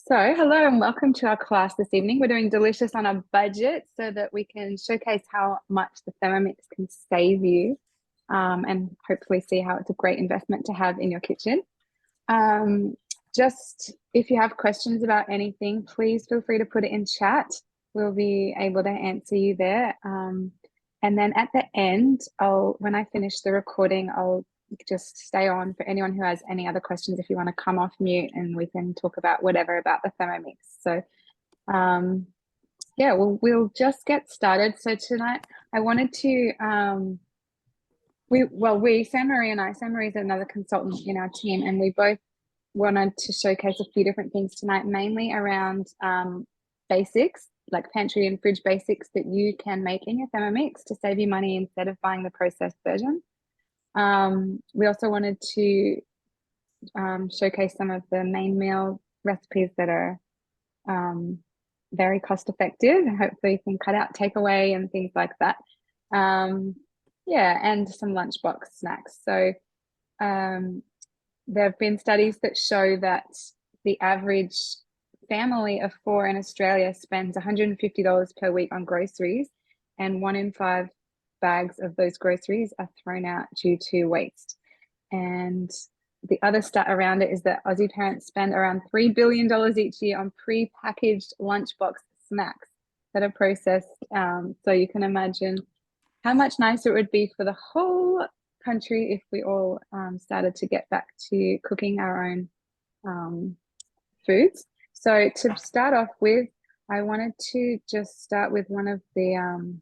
So, hello and welcome to our class this evening. We're doing delicious on a budget so that we can showcase how much the Thermomix can save you and hopefully see how it's a great investment to have in your kitchen. Um, just if you have questions about anything, please feel free to put it in chat. We'll be able to answer you there. And then at the end, when I finish the recording, I'll just stay on for anyone who has any other questions if you want to come off mute and we can talk about whatever about the Thermomix. So yeah, we'll just get started. So tonight I wanted to Sam Marie and I, Sam Marie is another consultant in our team, and we both wanted to showcase a few different things tonight, mainly around basics, like pantry and fridge basics that you can make in your Thermomix to save you money instead of buying the processed version. We also wanted to showcase some of the main meal recipes that are very cost effective. Hopefully you can cut out takeaway and things like that. Yeah, and some lunchbox snacks. So there have been studies that show that the average family of 4 in Australia spends $150 per week on groceries, and 1 in 5 bags of those groceries are thrown out due to waste. And the other stat around it is that Aussie parents spend around $3 billion each year on pre-packaged lunchbox snacks that are processed. So you can imagine how much nicer it would be for the whole country if we all started to get back to cooking our own foods. So to start off with, I wanted to just start with one of the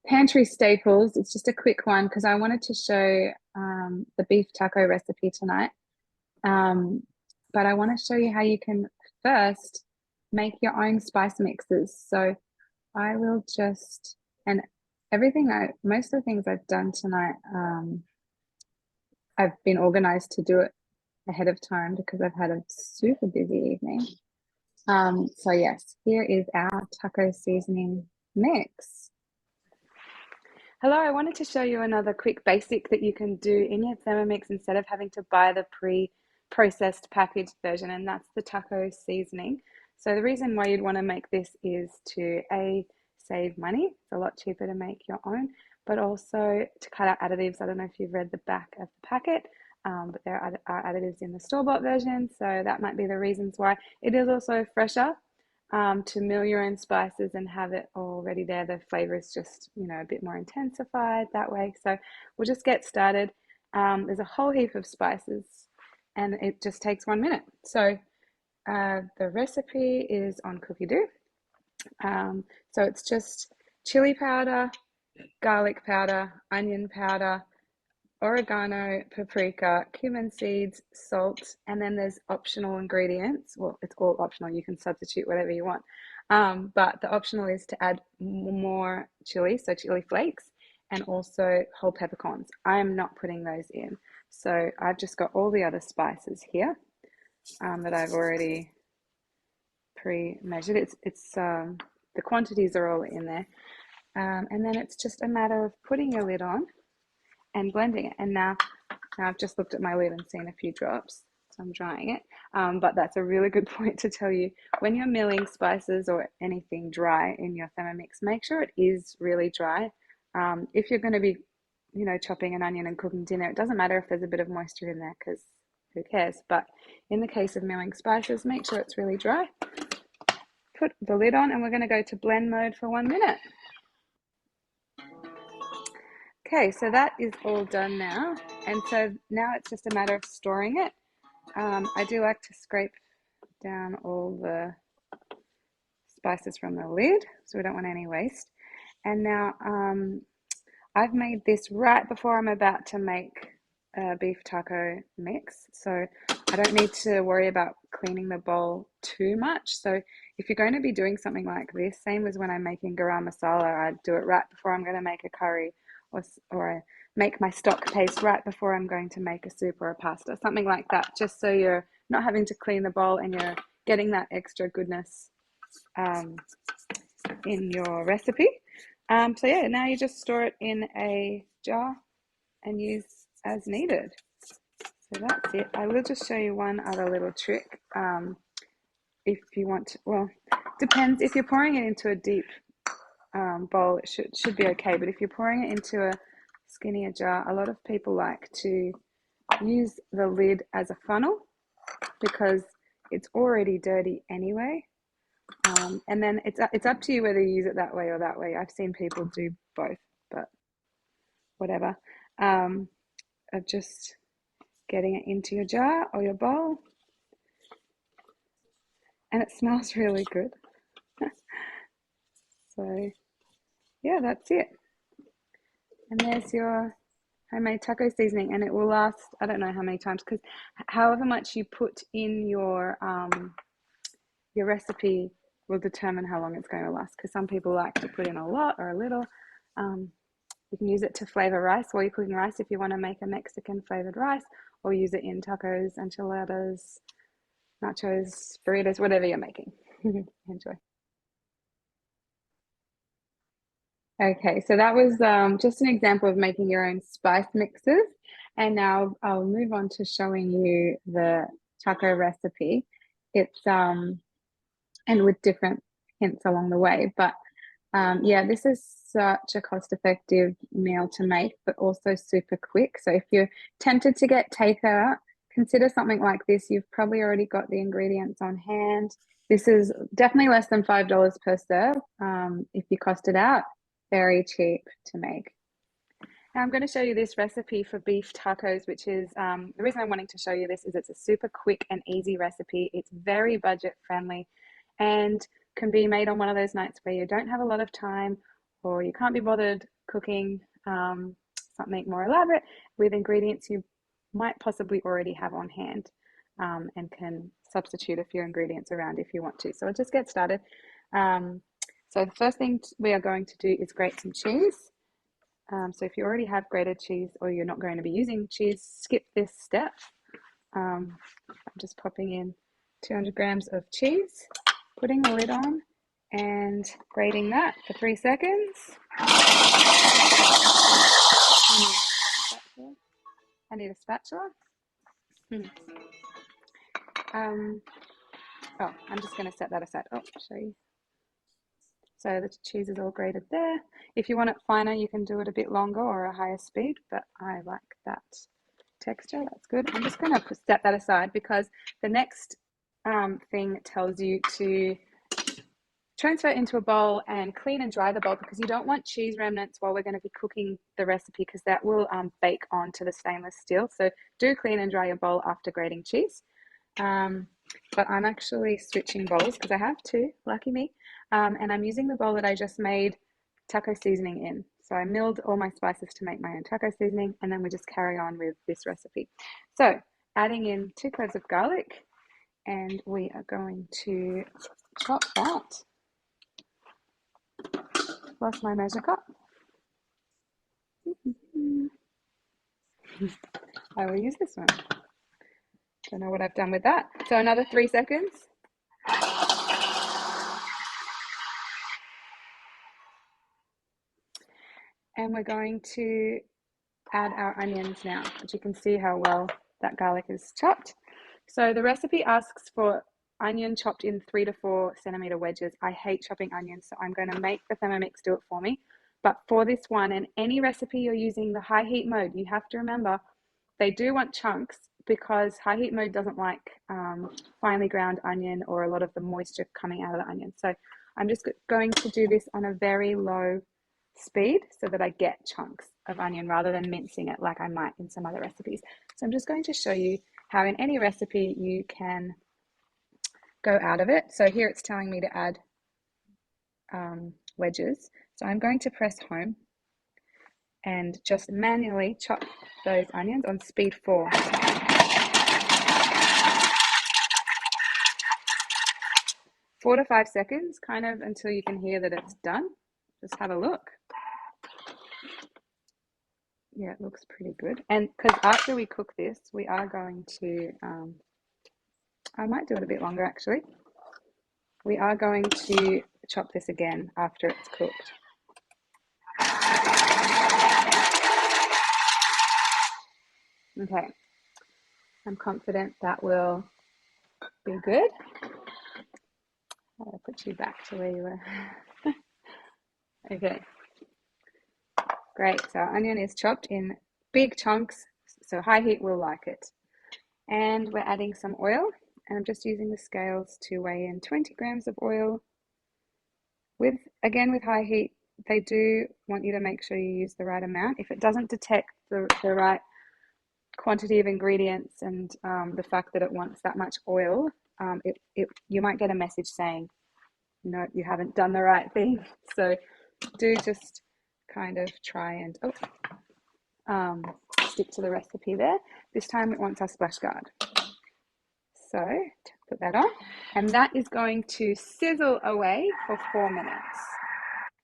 pantry staples. It's just a quick one because I wanted to show the beef taco recipe tonight. But I want to show you how you can first make your own spice mixes. So I will just, and most of the things I've done tonight, I've been organized to do it ahead of time because I've had a super busy evening. So yes, here is our taco seasoning mix. Hello, I wanted to show you another quick basic that you can do in your Thermomix instead of having to buy the pre-processed packaged version, and that's the taco seasoning. So the reason why you'd want to make this is to save money. It's a lot cheaper to make your own, but also to cut out additives. I don't know if you've read the back of the packet, but there are additives in the store-bought version, so that might be the reasons why. It is also fresher to mill your own spices and have it already there. The flavor is just, a bit more intensified that way. So we'll just get started. There's a whole heap of spices and it just takes 1 minute. So the recipe is on Cookie Doo. So it's just chili powder, garlic powder, onion powder, oregano, paprika, cumin seeds, salt, and then there's optional ingredients. Well, it's all optional. You can substitute whatever you want. But the optional is to add more chili, so chili flakes, and also whole peppercorns. I am not putting those in. So I've just got all the other spices here that I've already pre-measured. The quantities are all in there. And then it's just a matter of putting your lid on and blending it. And now I've just looked at my lid and seen a few drops, so I'm drying it. But that's a really good point to tell you. When you're milling spices or anything dry in your Thermomix, make sure it is really dry. If you're going to be, chopping an onion and cooking dinner, it doesn't matter if there's a bit of moisture in there because who cares? But in the case of milling spices, make sure it's really dry. Put the lid on and we're going to go to blend mode for 1 minute. Okay, so that is all done now. And so now it's just a matter of storing it. I do like to scrape down all the spices from the lid, so we don't want any waste. And now I've made this right before I'm about to make a beef taco mix. So I don't need to worry about cleaning the bowl too much. So if you're going to be doing something like this, same as when I'm making garam masala, I do it right before I'm going to make a curry, or I make my stock paste right before I'm going to make a soup or a pasta, something like that, just so you're not having to clean the bowl and you're getting that extra goodness in your recipe. So yeah, now you just store it in a jar and use as needed. So that's it. I will just show you one other little trick. if you want to, well, depends. If you're pouring it into a deep bowl, it should be okay. But if you're pouring it into a skinnier jar, a lot of people like to use the lid as a funnel because it's already dirty anyway. And then it's up to you whether you use it that way or that way. I've seen people do both, but whatever. Of just getting it into your jar or your bowl. And it smells really good. So yeah, that's it. And there's your homemade taco seasoning, and it will last, I don't know how many times, because however much you put in your recipe will determine how long it's going to last, because some people like to put in a lot or a little. You can use it to flavor rice while you're cooking rice if you want to make a Mexican flavored rice, or use it in tacos, enchiladas, nachos, burritos, whatever you're making. Enjoy. Okay, so that was just an example of making your own spice mixes. And now I'll move on to showing you the taco recipe. It's and with different hints along the way. But yeah, this is such a cost-effective meal to make, but also super quick. So if you're tempted to get takeout, consider something like this. You've probably already got the ingredients on hand. This is definitely less than $5 per serve. If you cost it out, very cheap to make. Now I'm going to show you this recipe for beef tacos, which is the reason I'm wanting to show you this is it's a super quick and easy recipe. It's very budget friendly and can be made on one of those nights where you don't have a lot of time or you can't be bothered cooking something more elaborate with ingredients you might possibly already have on hand, and can substitute a few ingredients around if you want to. So I'll just get started. So the first thing we are going to do is grate some cheese. So if you already have grated cheese or you're not going to be using cheese, skip this step. I'm just popping in 200 grams of cheese, putting the lid on and grating that for 3 seconds. I need a spatula. Oh, I'm just going to set that aside. Oh, show you. So the cheese is all grated there. If you want it finer, you can do it a bit longer or a higher speed, but I like that texture. That's good. I'm just going to set that aside because the next thing tells you to transfer it into a bowl and clean and dry the bowl, because you don't want cheese remnants while we're going to be cooking the recipe, because that will bake onto the stainless steel. So do clean and dry your bowl after grating cheese. But I'm actually switching bowls because I have two, lucky me. And I'm using the bowl that I just made taco seasoning in. So I milled all my spices to make my own taco seasoning, and then we just carry on with this recipe. So adding in 2 cloves of garlic, and we are going to chop that. Lost my measure cup. I will use this one. Don't know what I've done with that. So another 3 seconds. And we're going to add our onions now, which you can see how well that garlic is chopped. So the recipe asks for onion chopped in 3 to 4 centimeter wedges. I hate chopping onions, so I'm going to make the Thermomix do it for me. But for this one, and any recipe you're using the high heat mode, you have to remember they do want chunks, because high heat mode doesn't like finely ground onion or a lot of the moisture coming out of the onion. So I'm just going to do this on a very low speed so that I get chunks of onion rather than mincing it like I might in some other recipes. So I'm just going to show you how in any recipe you can go out of it. So here it's telling me to add wedges. So I'm going to press home and just manually chop those onions on speed 4. Four to 5 seconds, kind of until you can hear that it's done. Just have a look. Yeah, it looks pretty good. And because after we cook this, we are going to, I might do it a bit longer actually. We are going to chop this again after it's cooked. Okay, I'm confident that will be good. I'll put you back to where you were. Okay, great. So our onion is chopped in big chunks, so high heat will like it. And we're adding some oil, and I'm just using the scales to weigh in 20 grams of oil. With high heat, they do want you to make sure you use the right amount. If it doesn't detect the right quantity of ingredients and the fact that it wants that much oil, you might get a message saying, no, you haven't done the right thing. So do just kind of try and stick to the recipe there. This time it wants our splash guard. So put that on, and that is going to sizzle away for 4 minutes.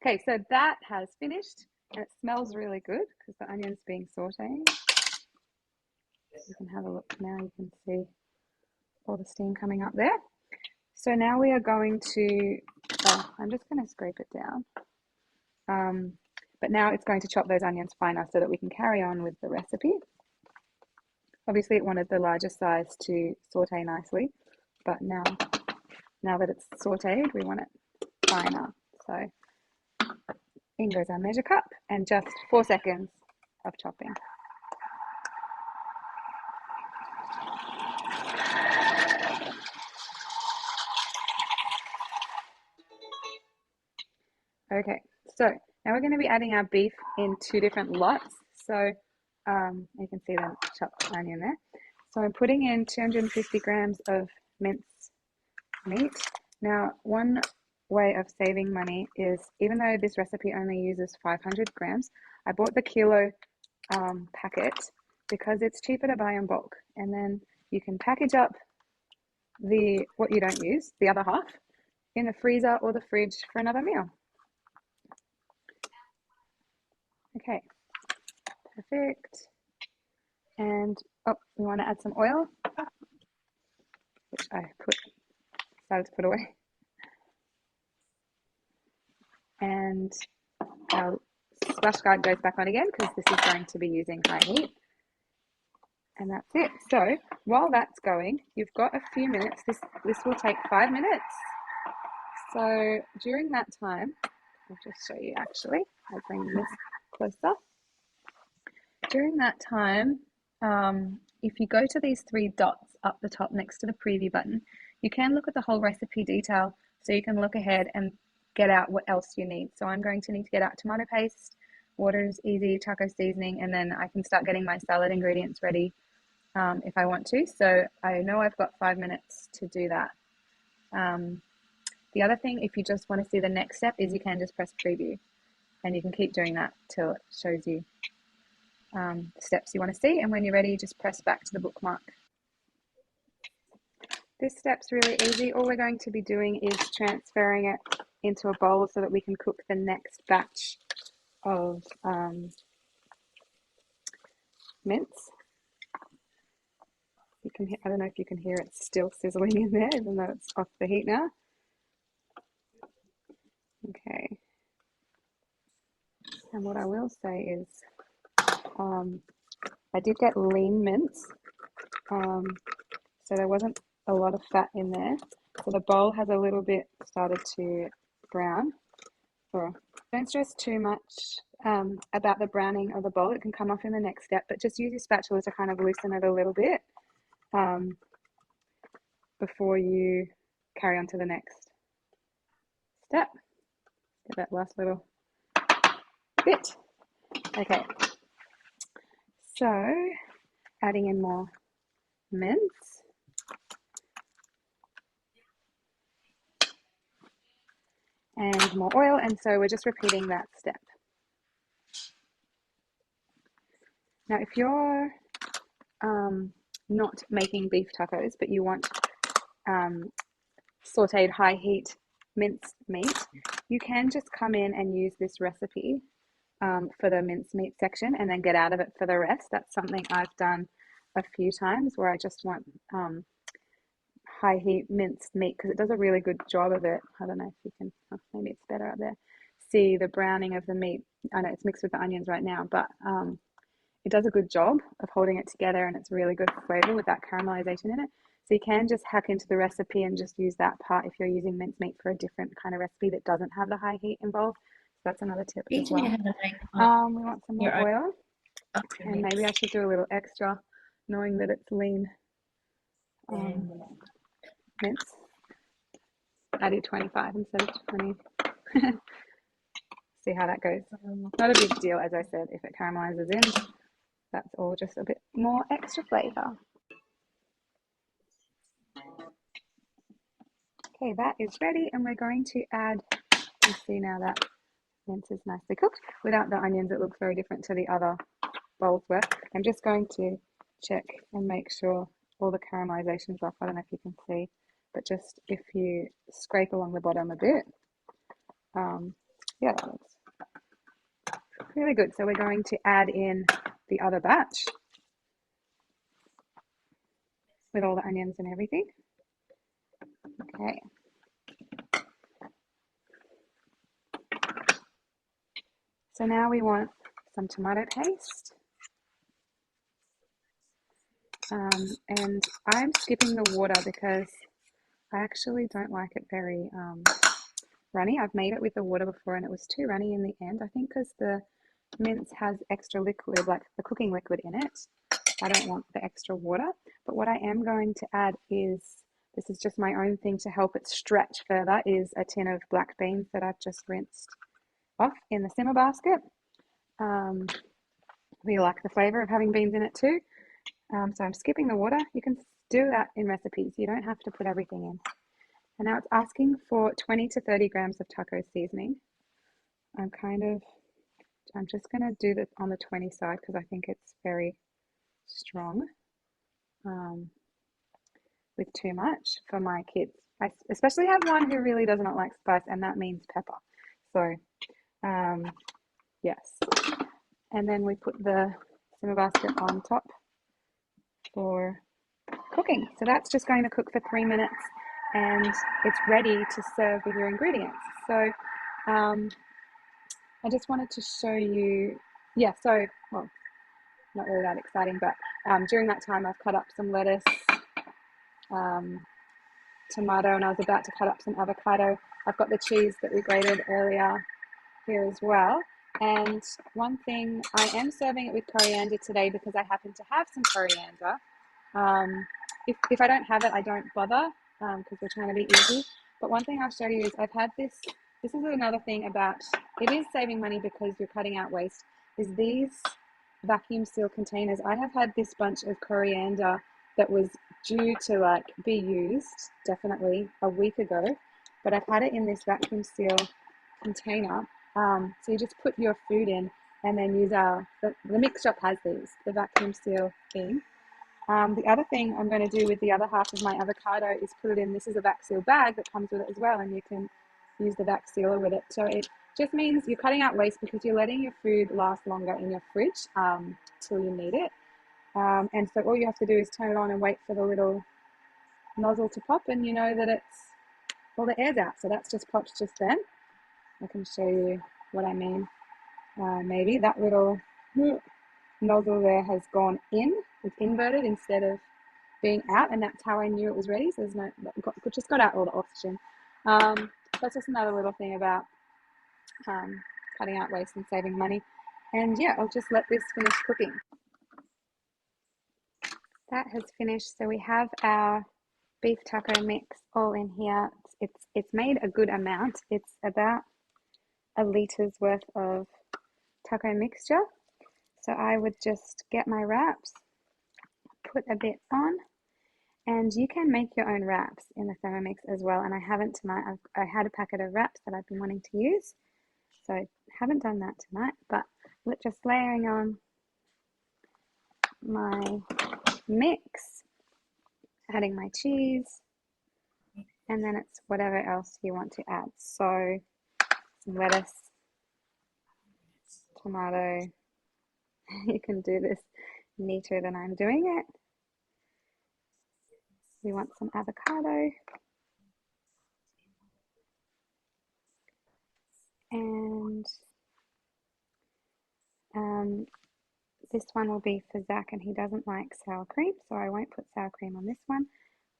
Okay, so that has finished, and it smells really good because the onion's being sauteed. You can have a look now, you can see all the steam coming up there. So now we are going to, I'm just going to scrape it down. But now it's going to chop those onions finer so that we can carry on with the recipe. Obviously it wanted the larger size to saute nicely, but now that it's sauteed, we want it finer. So in goes our measure cup and just 4 seconds of chopping. Okay, so now we're going to be adding our beef in 2 different lots. So you can see the chopped onion there. So I'm putting in 250 grams of minced meat. Now, one way of saving money is, even though this recipe only uses 500 grams, I bought the kilo packet because it's cheaper to buy in bulk. And then you can package up what you don't use, the other half, in the freezer or the fridge for another meal. Okay, perfect. And we want to add some oil, which I started to put away. And our splash guard goes back on again because this is going to be using high heat. And that's it. So while that's going, you've got a few minutes. This will take 5 minutes. So during that time, I'll just show you actually. I'll bring this closer. During that time, if you go to these 3 dots up the top next to the preview button, you can look at the whole recipe detail, so you can look ahead and get out what else you need. So I'm going to need to get out tomato paste, water is easy, taco seasoning, and then I can start getting my salad ingredients ready if I want to. So I know I've got 5 minutes to do that. The other thing, if you just want to see the next step, is you can just press preview, and you can keep doing that till it shows you the steps you want to see, and when you're ready, just press back to the bookmark. This step's really easy. All we're going to be doing is transferring it into a bowl so that we can cook the next batch of mince. You can I don't know if you can hear it still sizzling in there, even though it's off the heat now. Okay. And what I will say is, I did get lean mince, so there wasn't a lot of fat in there. So the bowl has a little bit started to brown. Don't stress too much about the browning of the bowl. It can come off in the next step, but just use your spatula to kind of loosen it a little bit before you carry on to the next step. Get that last little bit. Okay, so adding in more mince. And more oil, and so we're just repeating that step. Now, if you're not making beef tacos, but you want sauteed high heat minced meat, you can just come in and use this recipe for the minced meat section and then get out of it for the rest. That's something I've done a few times where I just want high heat minced meat because it does a really good job of it. I don't know if you can, maybe it's better up there, see the browning of the meat. I know it's mixed with the onions right now, but it does a good job of holding it together, and it's really good flavor with that caramelization in it. So you can just hack into the recipe and just use that part if you're using mincemeat for a different kind of recipe that doesn't have the high heat involved. So that's another tip as Teach me well. how to make We want some more your oil, own and maybe I should do a little extra, knowing that it's lean mince. I did 25 instead of 20. See how that goes. Not a big deal, as I said, if it caramelizes in. That's all just a bit more extra flavor. Okay, that is ready, and we're going to add, you see now that mince is nicely cooked. Without the onions, it looks very different to the other bowls were. I'm just going to check and make sure all the caramelization is off. I don't know if you can see, but just if you scrape along the bottom a bit, yeah, that looks really good. So we're going to add in the other batch with all the onions and everything. Okay. So now we want some tomato paste. And I'm skipping the water because I actually don't like it very runny. I've made it with the water before and it was too runny in the end. I think because the mince has extra liquid, like the cooking liquid in it. I don't want the extra water. But what I am going to add is, this is just my own thing to help it stretch further, is a tin of black beans that I've just rinsed off in the simmer basket. We like the flavor of having beans in it too. So I'm skipping the water. You can do that in recipes. You don't have to put everything in. And now it's asking for 20 to 30 grams of taco seasoning. I'm just going to do this on the 20 side because I think it's very strong with too much for my kids. I especially have one who really does not like spice, and that means pepper. So, yes. And then we put the simmer basket on top for cooking. So that's just going to cook for 3 minutes and it's ready to serve with your ingredients. So I just wanted to show you, well, not really that exciting, but during that time I've cut up some lettuce, tomato, and I was about to cut up some avocado. I've got the cheese that we grated earlier here as well. And one thing, I am serving it with coriander today because I happen to have some coriander. If I don't have it, I don't bother because we're trying to be easy. But one thing I'll show you is I've had this is another thing about, it is saving money because you're cutting out waste, is these vacuum seal containers. I have had this bunch of coriander that was due to be used definitely a week ago, but I've had it in this vacuum seal container. So you just put your food in and then use the mix shop has these, the vacuum seal thing. The other thing I'm going to do with the other half of my avocado is put it in, this is a vac seal bag that comes with it as well, and you can use the vac sealer with it. So it just means you're cutting out waste because you're letting your food last longer in your fridge till you need it. And so all you have to do is turn it on and wait for the little nozzle to pop, and you know that all the air's out. So that's just popped just then. I can show you what I mean. Maybe that little nozzle there has gone in. It's inverted instead of being out, and that's how I knew it was ready. So there's just got out all the oxygen. That's just another little thing about cutting out waste and saving money. And yeah, I'll just let this finish cooking. That has finished. So we have our beef taco mix all in here. It's made a good amount. It's about a liter's worth of taco mixture. So I would just get my wraps, put a bit on, and you can make your own wraps in the Thermomix as well. And I haven't tonight. I had a packet of wraps that I've been wanting to use, so I haven't done that tonight. But just layering on my mix, adding my cheese, and then it's whatever else you want to add. So some lettuce, tomato. You can do this neater than I'm doing it. We want some avocado. And this one will be for Zach, and he doesn't like sour cream, so I won't put sour cream on this one.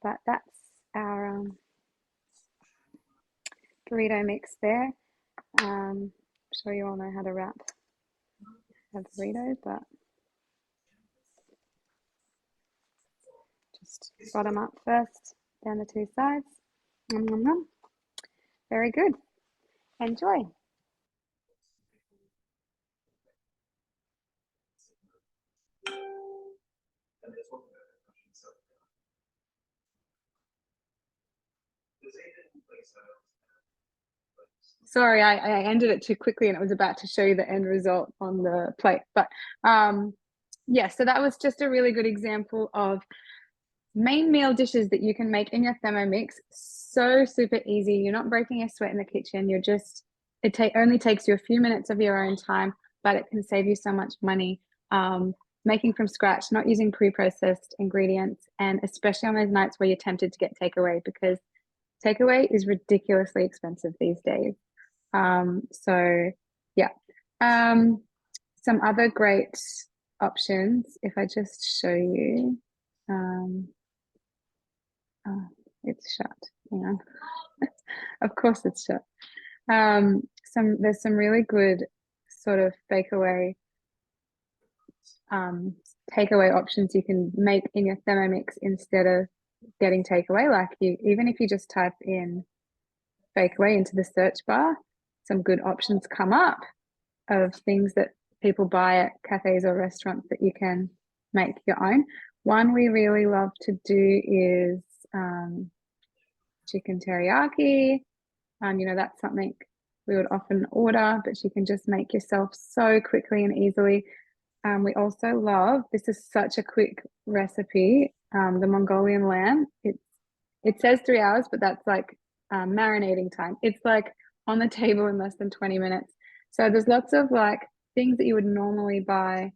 But that's our burrito mix there. I'm sure you all know how to wrap a burrito, but just bottom up first, down the two sides. Nom, nom, nom. Very good. Enjoy. Sorry, I ended it too quickly and it was about to show you the end result on the plate. But yeah, so that was just a really good example of main meal dishes that you can make in your Thermomix. So super easy. You're not breaking a sweat in the kitchen. You're just, only takes you a few minutes of your own time, but it can save you so much money. Making from scratch, not using pre-processed ingredients, and especially on those nights where you're tempted to get takeaway, because takeaway is ridiculously expensive these days. So yeah. Some other great options, if I just show you, oh, it's shut. Hang on. Of course it's shut. There's some really good sort of takeaway options you can make in your Thermomix instead of getting takeaway. Like even if you just type in takeaway into the search bar, some good options come up of things that people buy at cafes or restaurants that you can make your own. One we really love to do is chicken teriyaki. That's something we would often order, but you can just make yourself so quickly and easily. We also love, this is such a quick recipe, the Mongolian lamb. It says 3 hours, but that's like marinating time. It's like on the table in less than 20 minutes. So there's lots of like things that you would normally buy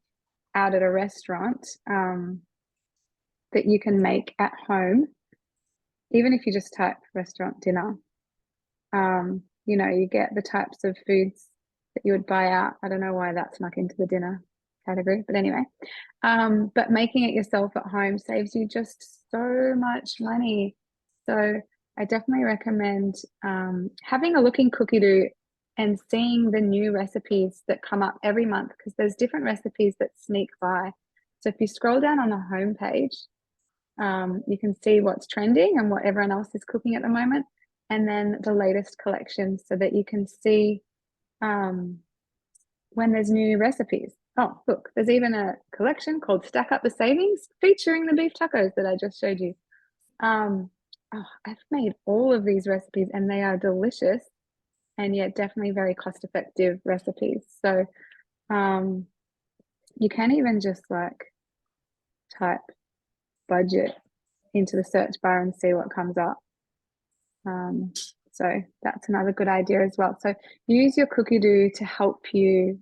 out at a restaurant that you can make at home, even if you just type restaurant dinner. You get the types of foods that you would buy out. I don't know why that snuck into the dinner category, but anyway. But making it yourself at home saves you just so much money. So I definitely recommend having a look in Cookie and seeing the new recipes that come up every month, because there's different recipes that sneak by. So if you scroll down on the home page, you can see what's trending and what everyone else is cooking at the moment, and then the latest collections, so that you can see when there's new recipes. Oh, look, there's even a collection called Stack Up the Savings featuring the beef tacos that I just showed you. I've made all of these recipes and they are delicious, and yet definitely very cost-effective recipes. So you can even just like type budget into the search bar and see what comes up. So that's another good idea as well. So use your cookie dough to help you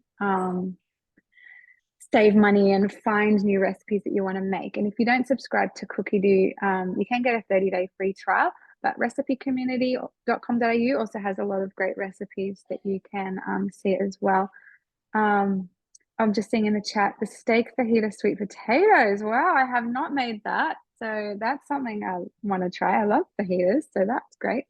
save money and find new recipes that you want to make. And if you don't subscribe to Cookie Dough, you can get a 30-day free trial, but recipecommunity.com.au also has a lot of great recipes that you can see as well. I'm just seeing in the chat, the steak fajita sweet potatoes. Wow, I have not made that. So that's something I want to try. I love fajitas, so that's great.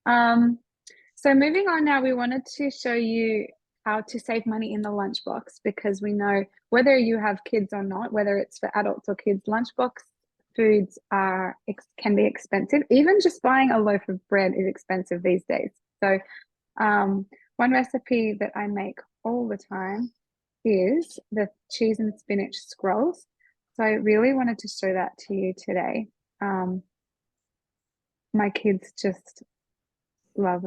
So moving on now, we wanted to show you how to save money in the lunchbox, because we know whether you have kids or not, whether it's for adults or kids, lunchbox foods can be expensive. Even just buying a loaf of bread is expensive these days. So one recipe that I make all the time is the cheese and spinach scrolls. So I really wanted to show that to you today. My kids just love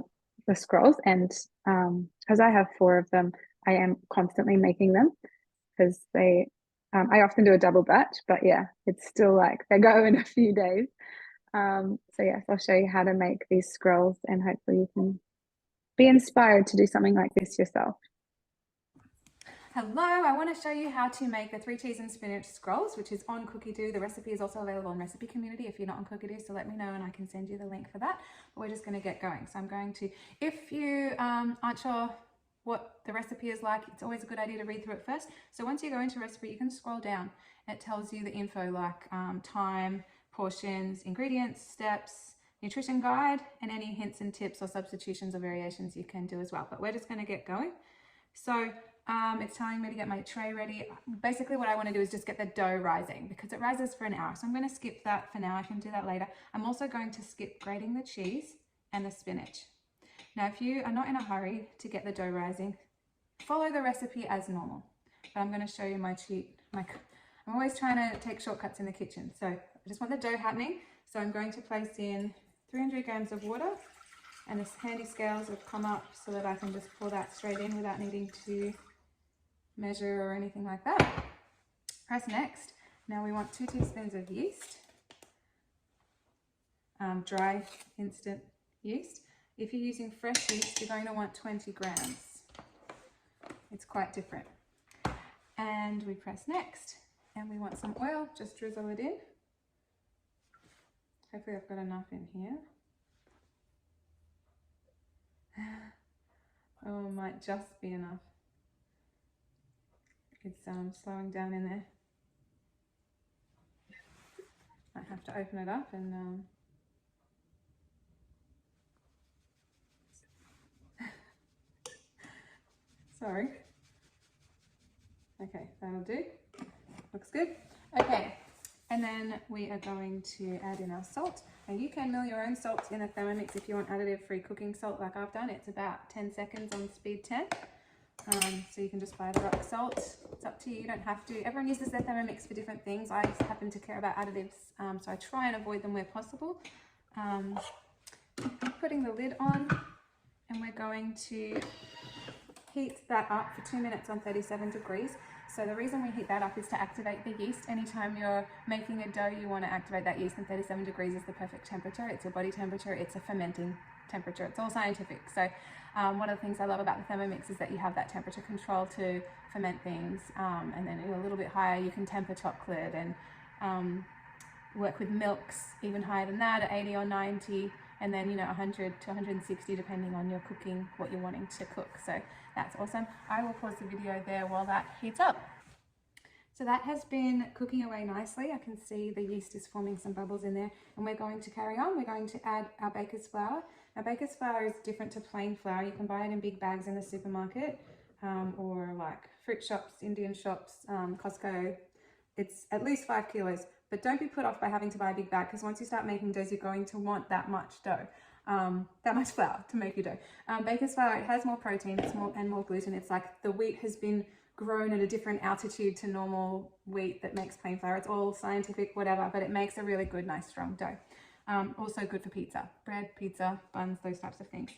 the scrolls, and because I have 4 of them, I am constantly making them, because I often do a double batch, but yeah, it's still like they go in a few days. So yes, I'll show you how to make these scrolls, and hopefully you can be inspired to do something like this yourself. Hello, I want to show you how to make the 3 cheese and spinach scrolls, which is on Cookie Dough. The recipe is also available on Recipe Community if you're not on Cookie Dough, so let me know and I can send you the link for that. But we're just going to get going. So I'm going to, if you aren't sure what the recipe is like, it's always a good idea to read through it first. So once you go into recipe, you can scroll down. It tells you the info like time, portions, ingredients, steps, nutrition guide, and any hints and tips or substitutions or variations you can do as well. But we're just going to get going. So it's telling me to get my tray ready. Basically what I want to do is just get the dough rising because it rises for an hour. So I'm going to skip that for now. I can do that later. I'm also going to skip grating the cheese and the spinach. Now, if you are not in a hurry to get the dough rising, follow the recipe as normal. But I'm going to show you my cheat. I'm always trying to take shortcuts in the kitchen. So I just want the dough happening. So I'm going to place in 300 grams of water, and the handy scales have come up so that I can just pour that straight in without needing to measure or anything like that. Press next. Now we want 2 teaspoons of yeast, dry instant yeast. If you're using fresh yeast, you're going to want 20 grams. It's quite different. And we press next, and we want some oil, just drizzle it in. Hopefully I've got enough in here. Oh, it might just be enough. It's slowing down in there. Might have to open it up and sorry. Okay, that'll do. Looks good. Okay, and then we are going to add in our salt. And you can mill your own salt in a Thermomix if you want additive-free cooking salt like I've done. It's about 10 seconds on speed 10. So you can just buy the rock salt. It's up to you, you don't have to. Everyone uses their Thermomix for different things. I happen to care about additives, so I try and avoid them where possible. Putting the lid on, and we're going to heat that up for 2 minutes on 37 degrees. So the reason we heat that up is to activate the yeast. Anytime you're making a dough, you want to activate that yeast, and 37 degrees is the perfect temperature. It's your body temperature, it's a fermenting temperature. It's all scientific. So one of the things I love about the Thermomix is that you have that temperature control to ferment things, and then a little bit higher you can temper chocolate and work with milks even higher than that at 80 or 90, and then 100 to 160 depending on your cooking, what you're wanting to cook. So that's awesome. I will pause the video there while that heats up. So that has been cooking away nicely. I can see the yeast is forming some bubbles in there, and we're going to carry on. We're going to add our baker's flour. Now, baker's flour is different to plain flour. You can buy it in big bags in the supermarket, or like fruit shops, Indian shops, Costco. It's at least 5 kilos, but don't be put off by having to buy a big bag, because once you start making doughs, you're going to want that much dough, that much flour to make your dough. Baker's flour, it has more protein, it's more gluten. It's like the wheat has been grown at a different altitude to normal wheat that makes plain flour. It's all scientific, whatever, but it makes a really good, nice, strong dough. Also good for pizza, bread, pizza, buns, those types of things.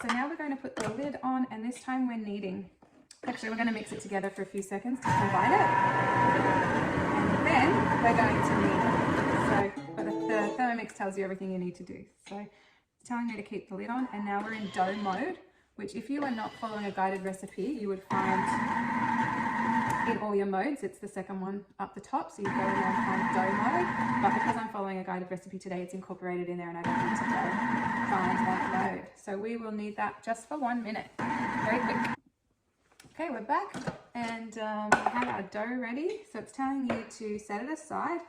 So now we're going to put the lid on, and this time we're kneading. Actually, we're going to mix it together for a few seconds to combine it, and then we're going to knead it. So, but the Thermomix tells you everything you need to do. So it's telling me to keep the lid on, and now we're in dough mode, which if you are not following a guided recipe, you would find in all your modes. It's the second one up the top, so you go in there and find dough mode. But because I'm following a guided recipe today, it's incorporated in there, and I don't need to go find that mode. So we will knead that just for 1 minute, very quick. Okay, we're back, and we have our dough ready. So it's telling you to set it aside.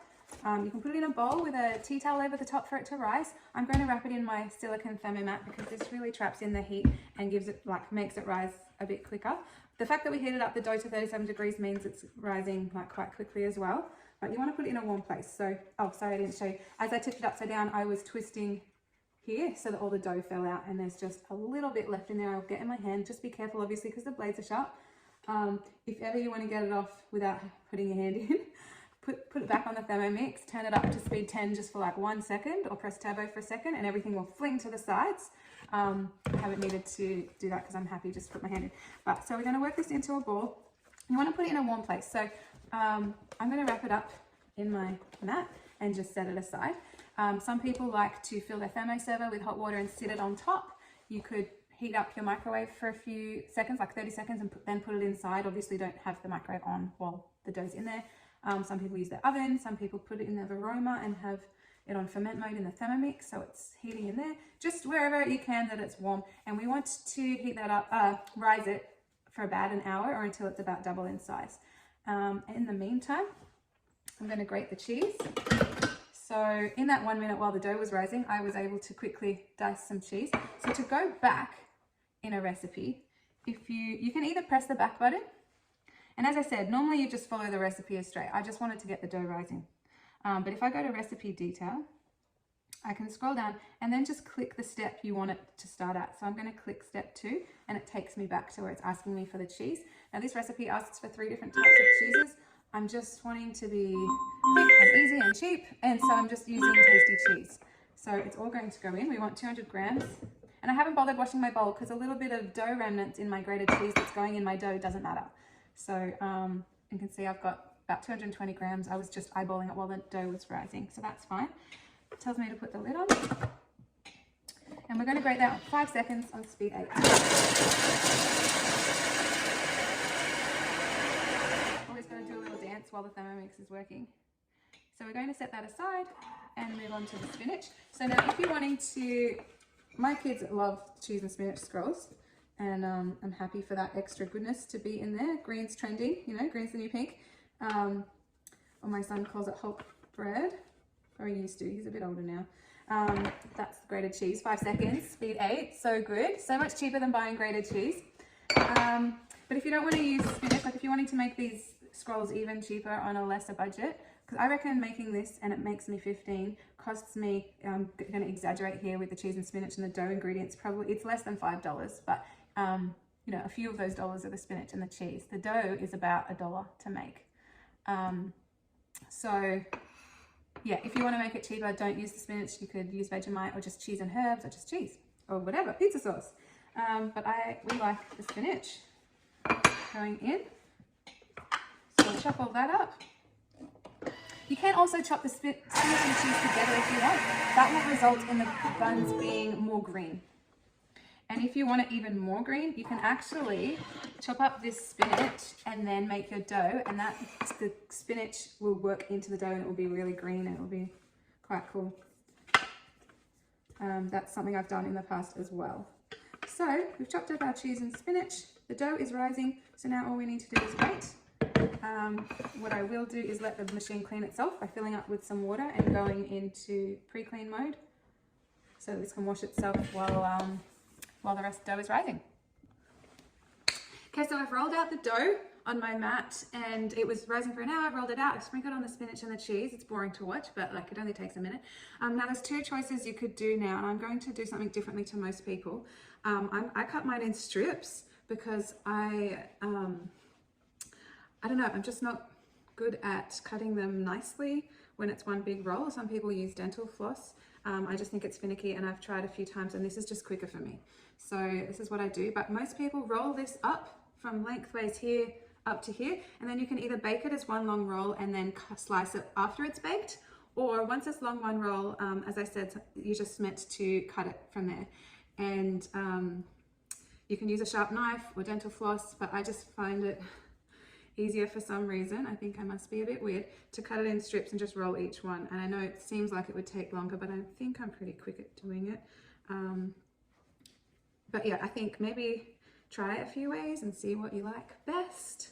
You can put it in a bowl with a tea towel over the top for it to rise. I'm going to wrap it in my silicone thermomat because this really traps in the heat and gives it, makes it rise a bit quicker. The fact that we heated up the dough to 37 degrees means it's rising quite quickly as well. But you want to put it in a warm place. So, oh, sorry, I didn't show you. As I tipped it upside down, I was twisting here so that all the dough fell out, and there's just a little bit left in there. I'll get in my hand. Just be careful, obviously, because the blades are sharp. If ever you want to get it off without putting your hand in, put it back on the Thermomix, turn it up to speed 10 just for 1 second, or press turbo for a second, and everything will fling to the sides. I haven't needed to do that because I'm happy just to put my hand in. But so we're going to work this into a ball. You want to put it in a warm place. So I'm going to wrap it up in my mat and just set it aside. Some people like to fill their thermoserver with hot water and sit it on top. You could heat up your microwave for a few seconds, like 30 seconds, and then put it inside. Obviously don't have the microwave on while the dough's in there. Some people use their oven, some people put it in their aroma and have it on ferment mode in the Thermomix, so it's heating in there. Just wherever you can that it's warm. And we want to heat that up, rise it for about an hour or until it's about double in size. In the meantime, I'm going to grate the cheese. So in that 1 minute while the dough was rising, I was able to quickly dice some cheese. So to go back in a recipe, if you can either press the back button, and as I said, normally you just follow the recipe as straight. I just wanted to get the dough rising. But if I go to recipe detail, I can scroll down and then just click the step you want it to start at. So I'm going to click step 2 and it takes me back to where it's asking me for the cheese. Now this recipe asks for 3 different types of cheeses. I'm just wanting to be quick and easy and cheap, and so I'm just using tasty cheese. So it's all going to go in. We want 200 grams. And I haven't bothered washing my bowl because a little bit of dough remnants in my grated cheese that's going in my dough doesn't matter. So you can see I've got about 220 grams. I was just eyeballing it while the dough was rising, so that's fine. It tells me to put the lid on. And we're going to grate that on 5 seconds on speed 8. Always got to do a little dance while the Thermomix is working. So we're going to set that aside and move on to the spinach. So now if you're wanting to, my kids love cheese and spinach scrolls, and I'm happy for that extra goodness to be in there. Green's trending, you know, green's the new pink. Or my son calls it Hulk bread. Or he used to, he's a bit older now. That's grated cheese, 5 seconds, speed 8, so good. So much cheaper than buying grated cheese. But if you don't want to use spinach, like if you're wanting to make these scrolls even cheaper on a lesser budget, because I reckon making this, and it makes me 15, costs me, I'm going to exaggerate here with the cheese and spinach and the dough ingredients, probably, it's less than $5, but you know, a few of those dollars are the spinach and the cheese. The dough is about $1 to make. So yeah, if you want to make it cheaper, don't use the spinach. You could use Vegemite or just cheese and herbs or just cheese or whatever, pizza sauce. But we like the spinach going in. So we'll chop all that up. You can also chop the spinach and cheese together if you want. That will result in the buns being more green. And if you want it even more green, you can actually chop up this spinach and then make your dough, and the spinach will work into the dough and it will be really green and it will be quite cool. That's something I've done in the past as well. So we've chopped up our cheese and spinach. The dough is rising, so now all we need to do is wait. What I will do is let the machine clean itself by filling up with some water and going into pre-clean mode, so this can wash itself while the rest of the dough is rising. Okay, so I've rolled out the dough on my mat and it was rising for an hour. I've rolled it out, I've sprinkled on the spinach and the cheese. It's boring to watch, but like it only takes a minute. Now there's 2 choices you could do now, and I'm going to do something differently to most people. I cut mine in strips because I don't know, I'm just not good at cutting them nicely when it's one big roll. Some people use dental floss. I just think it's finicky, and I've tried a few times and this is just quicker for me. So this is what I do, but most people roll this up from lengthways here up to here, and then you can either bake it as one long roll and then slice it after it's baked, or once it's long one roll, as I said, you're just meant to cut it from there. And you can use a sharp knife or dental floss, but I just find it easier for some reason, I think I must be a bit weird, to cut it in strips and just roll each one. And I know it seems like it would take longer, but I think I'm pretty quick at doing it. But yeah, I think maybe try it a few ways and see what you like best.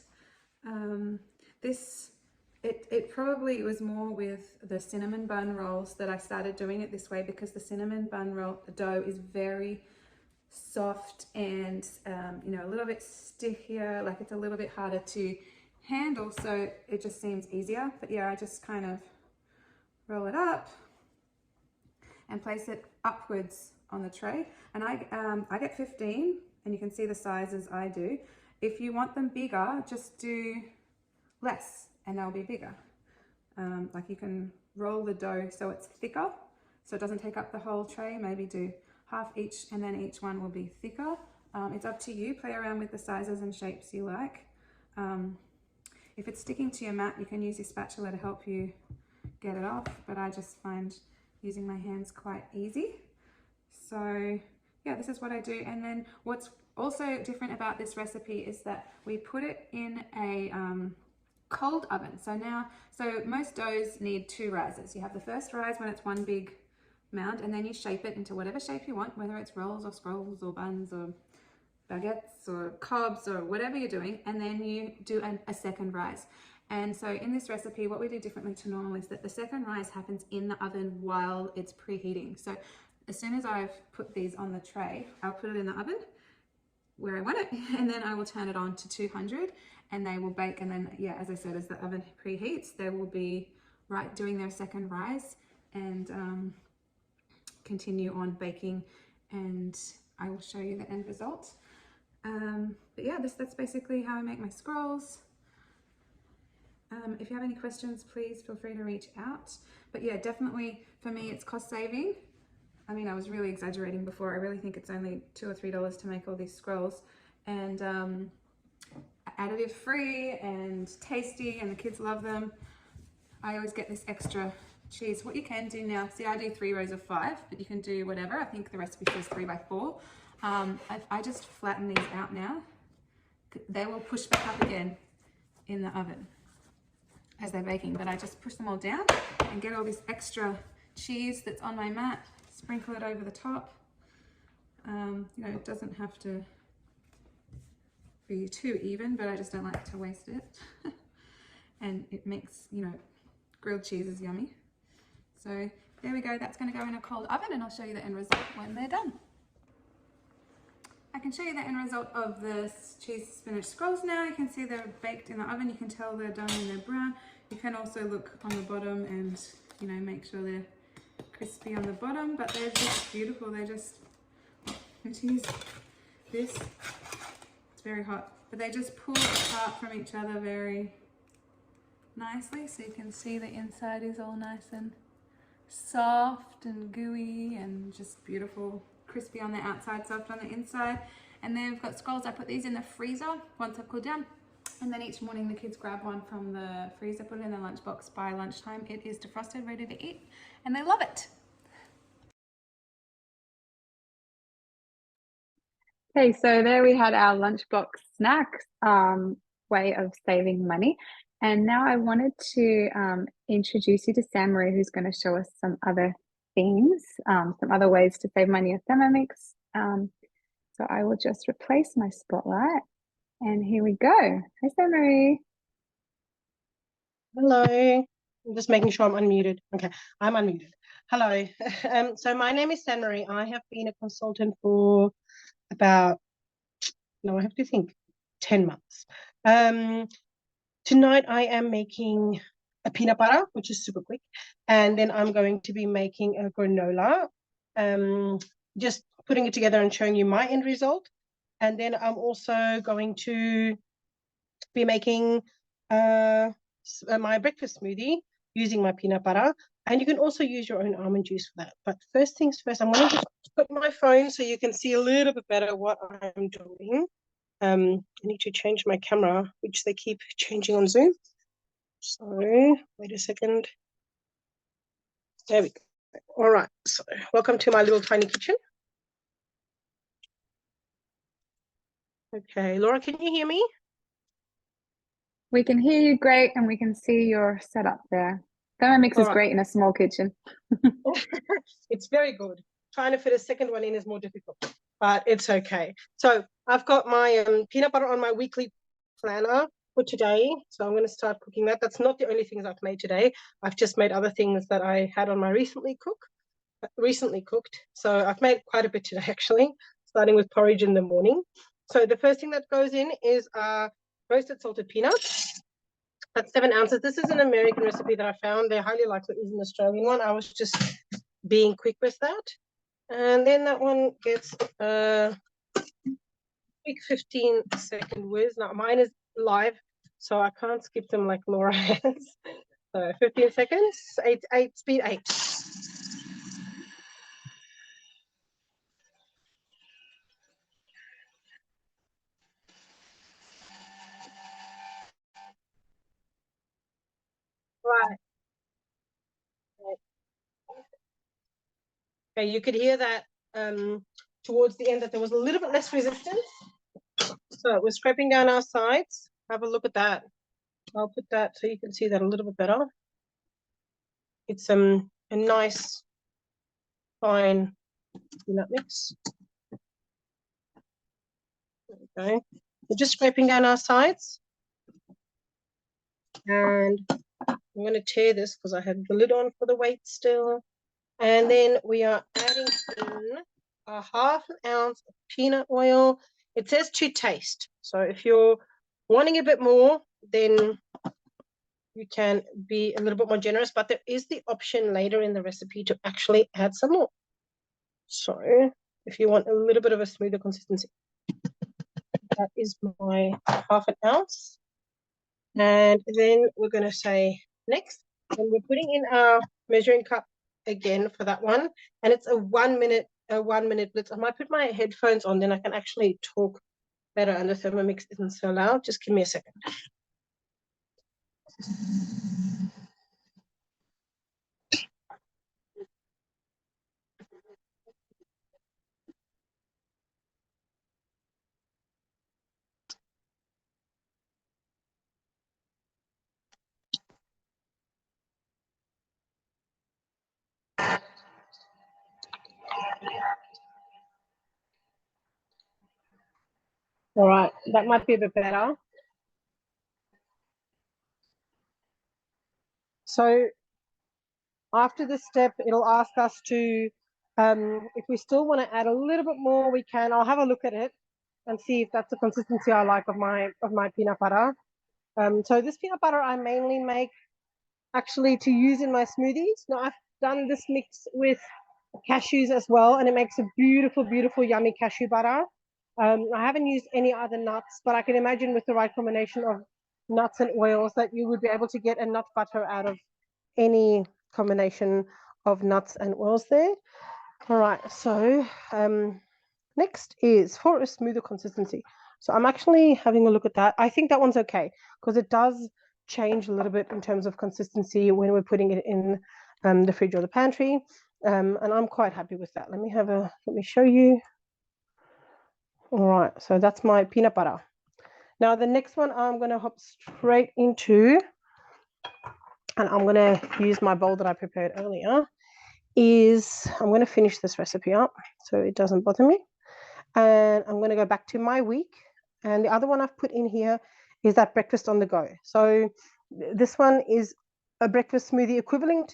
It probably was more with the cinnamon bun rolls that I started doing it this way, because the cinnamon bun roll dough is very soft and you know, a little bit stickier, like it's a little bit harder to handle, so it just seems easier. But yeah, I just kind of roll it up and place it upwards on the tray, and I get 15, and you can see the sizes I do. If you want them bigger, just do less and they'll be bigger. Like you can roll the dough so it's thicker, so it doesn't take up the whole tray. Maybe do half each, and then each one will be thicker. It's up to you. Play around with the sizes and shapes you like. If it's sticking to your mat, you can use your spatula to help you get it off, but I just find using my hands quite easy. So yeah, this is what I do. And then what's also different about this recipe is that we put it in a cold oven. So most doughs need 2 rises. You have the first rise when it's one big mound, and then you shape it into whatever shape you want, whether it's rolls or scrolls or buns or baguettes or cobs or whatever you're doing, and then you do a second rise. And so in this recipe, what we do differently to normal is that the second rise happens in the oven while it's preheating. So as soon as I've put these on the tray, I'll put it in the oven where I want it, and then I will turn it on to 200 and they will bake. And then, yeah, as I said, as the oven preheats, they will be doing their second rise and continue on baking, and I will show you the end result. But yeah, that's basically how I make my scrolls. If you have any questions, please feel free to reach out. But yeah, definitely for me, it's cost saving. I mean, I was really exaggerating before. I really think it's only $2 or $3 to make all these scrolls, and additive free and tasty, and the kids love them. I always get this extra cheese. What you can do now, see, I do 3 rows of 5, but you can do whatever. I think the recipe says 3 by 4. I just flatten these out now. They will push back up again in the oven as they're baking, but I just push them all down and get all this extra cheese that's on my mat, sprinkle it over the top. You know, it doesn't have to be too even, but I just don't like to waste it. And it makes, you know, grilled cheese is yummy. So there we go, that's going to go in a cold oven, and I'll show you the end result when they're done. I can show you the end result of the cheese spinach scrolls now. You can see they're baked in the oven. You can tell they're done and they're brown. You can also look on the bottom and, you know, make sure they're crispy on the bottom, but they're just beautiful. They just, let's use this. It's very hot, but they just pull apart from each other very nicely. So you can see the inside is all nice and soft and gooey and just beautiful. Crispy on the outside, soft on the inside. And then we've got scrolls. I put these in the freezer once I've cooled down, and then each morning the kids grab one from the freezer, put it in their lunchbox. By lunchtime it is defrosted, ready to eat, and they love it. Okay, so there we had our lunchbox snacks way of saving money. And now I wanted to introduce you to Sam Marie, who's going to show us some other things, some other ways to save money with Thermomix. So I will just replace my spotlight, and here we go. Hi, Sam Marie. Hello. I'm just making sure I'm unmuted. Okay, I'm unmuted. Hello. So my name is San Marie. I have been a consultant for about, no, I have to think, 10 months. Tonight I am making a peanut butter, which is super quick. And then I'm going to be making a granola, just putting it together and showing you my end result. And then I'm also going to be making my breakfast smoothie using my peanut butter. And you can also use your own almond juice for that. But first things first, I'm going to just put my phone so you can see a little bit better what I'm doing. I need to change my camera, which they keep changing on Zoom. So wait a second. There we go. All right. So welcome to my little tiny kitchen. Okay, Laura, can you hear me? We can hear you great, and we can see your setup there. Thermomix is great in a small kitchen. It's very good. Trying to fit a second one in is more difficult, but it's okay. So I've got my peanut butter on my weekly planner for today. So I'm going to start cooking that. That's not the only things I've made today. I've just made other things that I had on my recently cooked. So I've made quite a bit today, actually, starting with porridge in the morning. So the first thing that goes in is roasted salted peanuts. That's 7 ounces. This is an American recipe that I found. They're highly likely is an Australian one. I was just being quick with that. And then that one gets a quick 15-second whiz. Now mine is live, so I can't skip them like Laura has. So 15 seconds, speed 8. Right. Okay, you could hear that towards the end that there was a little bit less resistance. So it was scraping down our sides. Have a look at that. I'll put that so you can see that a little bit better. It's a nice fine peanut mix. There we go. We're just scraping down our sides. And I'm going to tear this because I have the lid on for the weight still. And then we are adding in a ½ ounce of peanut oil. It says to taste. So if you're wanting a bit more, then you can be a little bit more generous, but there is the option later in the recipe to actually add some more. So if you want a little bit of a smoother consistency, that is my ½ ounce. And then we're going to say next, and we're putting in our measuring cup again for that one. And it's a 1 minute blitz. I might put my headphones on, then I can actually talk better and the Thermomix isn't so loud. Just give me a second. All right, that might be a bit better. So after this step, it'll ask us to, if we still want to add a little bit more, we can. I'll have a look at it and see if that's the consistency I like of my peanut butter. So this peanut butter I mainly make actually to use in my smoothies. Now I've done this mix with cashews as well, and it makes a beautiful, beautiful, yummy cashew butter. I haven't used any other nuts, but I can imagine with the right combination of nuts and oils that you would be able to get a nut butter out of any combination of nuts and oils there. All right, so next is for a smoother consistency. So I'm actually having a look at that. I think that one's okay because it does change a little bit in terms of consistency when we're putting it in the fridge or the pantry. And I'm quite happy with that. Let me show you. All right, so that's my peanut butter. Now the next one I'm going to hop straight into, and I'm going to use my bowl that I prepared earlier, is I'm going to finish this recipe up so it doesn't bother me. And I'm going to go back to my week. And the other one I've put in here is that breakfast on the go. So this one is a breakfast smoothie equivalent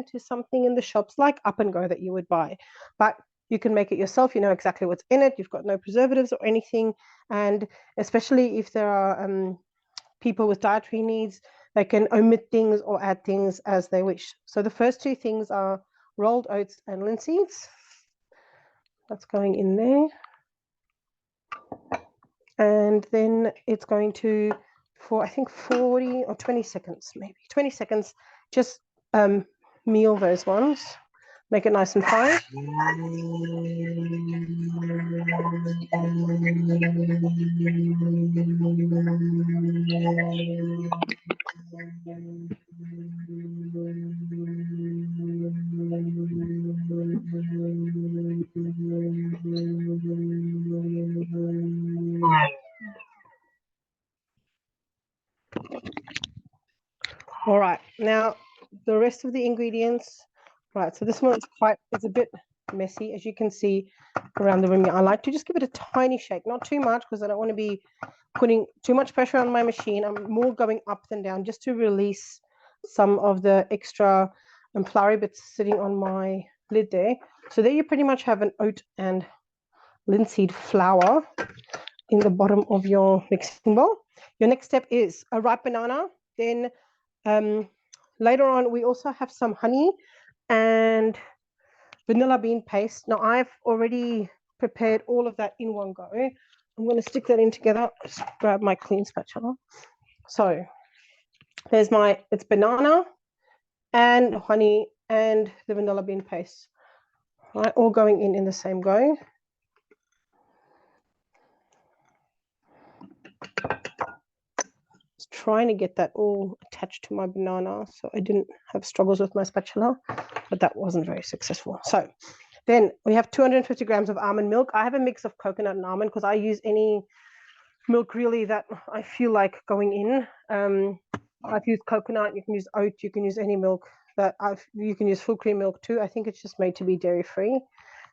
to something in the shops like Up and Go that you would buy. But you can make it yourself. You know exactly what's in it. You've got no preservatives or anything. And especially if there are people with dietary needs, they can omit things or add things as they wish. So the first two things are rolled oats and linseeds. That's going in there. And then it's going to, for I think 40 or 20 seconds, maybe 20 seconds, just meal those ones, make it nice and fine. All right, now the rest of the ingredients. Right, so this one it's a bit messy, as you can see around the rim. I like to just give it a tiny shake, not too much because I don't want to be putting too much pressure on my machine. I'm more going up than down just to release some of the extra floury bits sitting on my lid there. So there you pretty much have an oat and linseed flour in the bottom of your mixing bowl. Your next step is a ripe banana. Then later on, we also have some honey and vanilla bean paste. Now, I've already prepared all of that in one go. I'm going to stick that in together. Just grab my clean spatula. So there's it's banana and honey and the vanilla bean paste. Right, all going in the same go. Trying to get that all attached to my banana so I didn't have struggles with my spatula, but that wasn't very successful. So then we have 250 grams of almond milk. I have a mix of coconut and almond because I use any milk really that I feel like going in. I've used coconut, you can use oat, you can use any milk you can use full cream milk too. I think it's just made to be dairy free.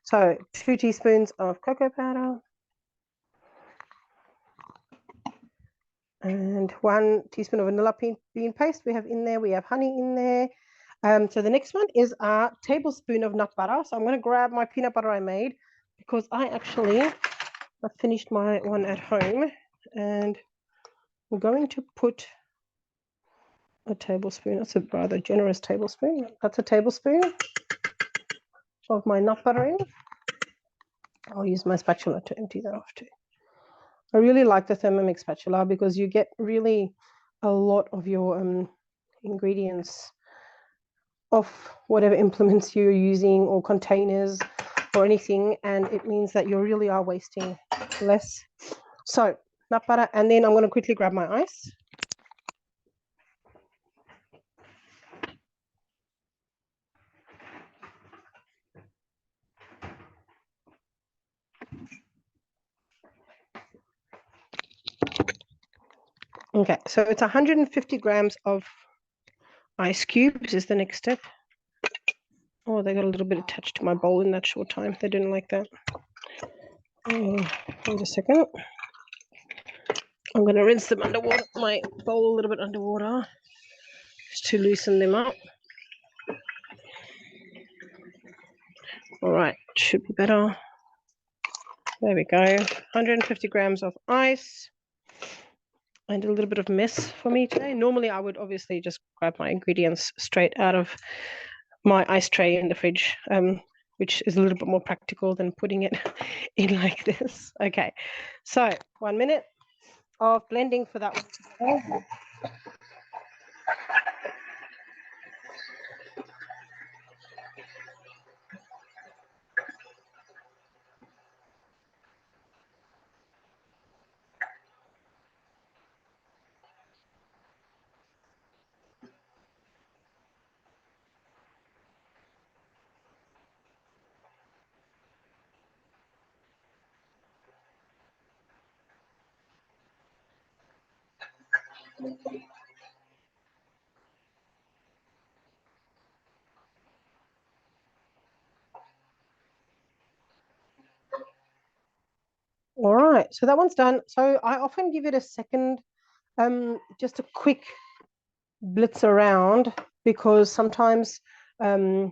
So 2 teaspoons of cocoa powder. and 1 teaspoon of vanilla bean paste we have in there. We have honey in there. So the next one is a tablespoon of nut butter. So I'm going to grab my peanut butter I made because I finished my one at home, and I'm going to put a tablespoon. That's a rather generous tablespoon. That's a tablespoon of my nut butter in. I'll use my spatula to empty that off too. I really like the Thermomix spatula because you get really a lot of your ingredients off whatever implements you're using or containers or anything, and it means that you really are wasting less. So nut butter, and then I'm going to quickly grab my ice. Okay, so it's 150 grams of ice cubes is the next step. Oh, they got a little bit attached to my bowl in that short time. They didn't like that. Wait a second. I'm going to rinse them underwater, my bowl a little bit underwater, just to loosen them up. All right, should be better. There we go. 150 grams of ice. I did a little bit of mess for me today. Normally, I would obviously just grab my ingredients straight out of my ice tray in the fridge, which is a little bit more practical than putting it in like this. Okay, so 1 minute of blending for that one. All right, so that one's done. So I often give it a second, just a quick blitz around, because sometimes my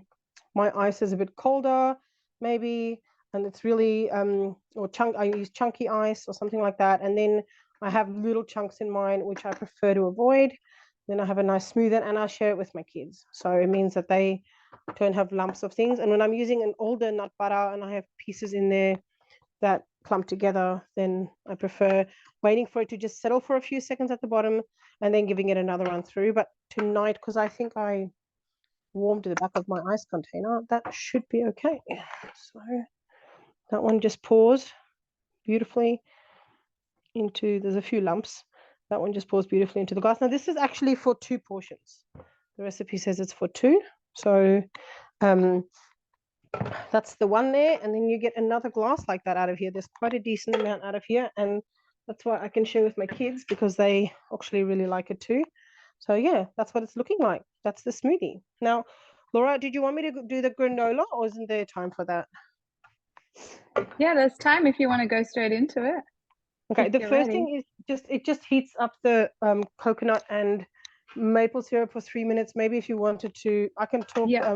ice is a bit colder, maybe, and it's really I use chunky ice or something like that, and then I have little chunks in mine which I prefer to avoid. Then I have a nice smooth it, and I share it with my kids, so it means that they don't have lumps of things. And when I'm using an older nut butter and I have pieces in there that clump together, then I prefer waiting for it to just settle for a few seconds at the bottom and then giving it another run through. But tonight, because I think I warmed the back of my ice container, that should be okay. So that one just pours beautifully into, there's a few lumps. That one just pours beautifully into the glass. Now this is actually for 2 portions. The recipe says it's for 2. So that's the one there, and then you get another glass like that out of here. There's quite a decent amount out of here, and that's why I can share with my kids, because they actually really like it too. So yeah, that's what it's looking like. That's the smoothie. Now, Laura, did you want me to do the granola, or isn't there time for that? Yeah, there's time if you want to go straight into it. Okay, the first thing is it just heats up the coconut and maple syrup for 3 minutes. Maybe if you wanted to, I can talk. Yeah.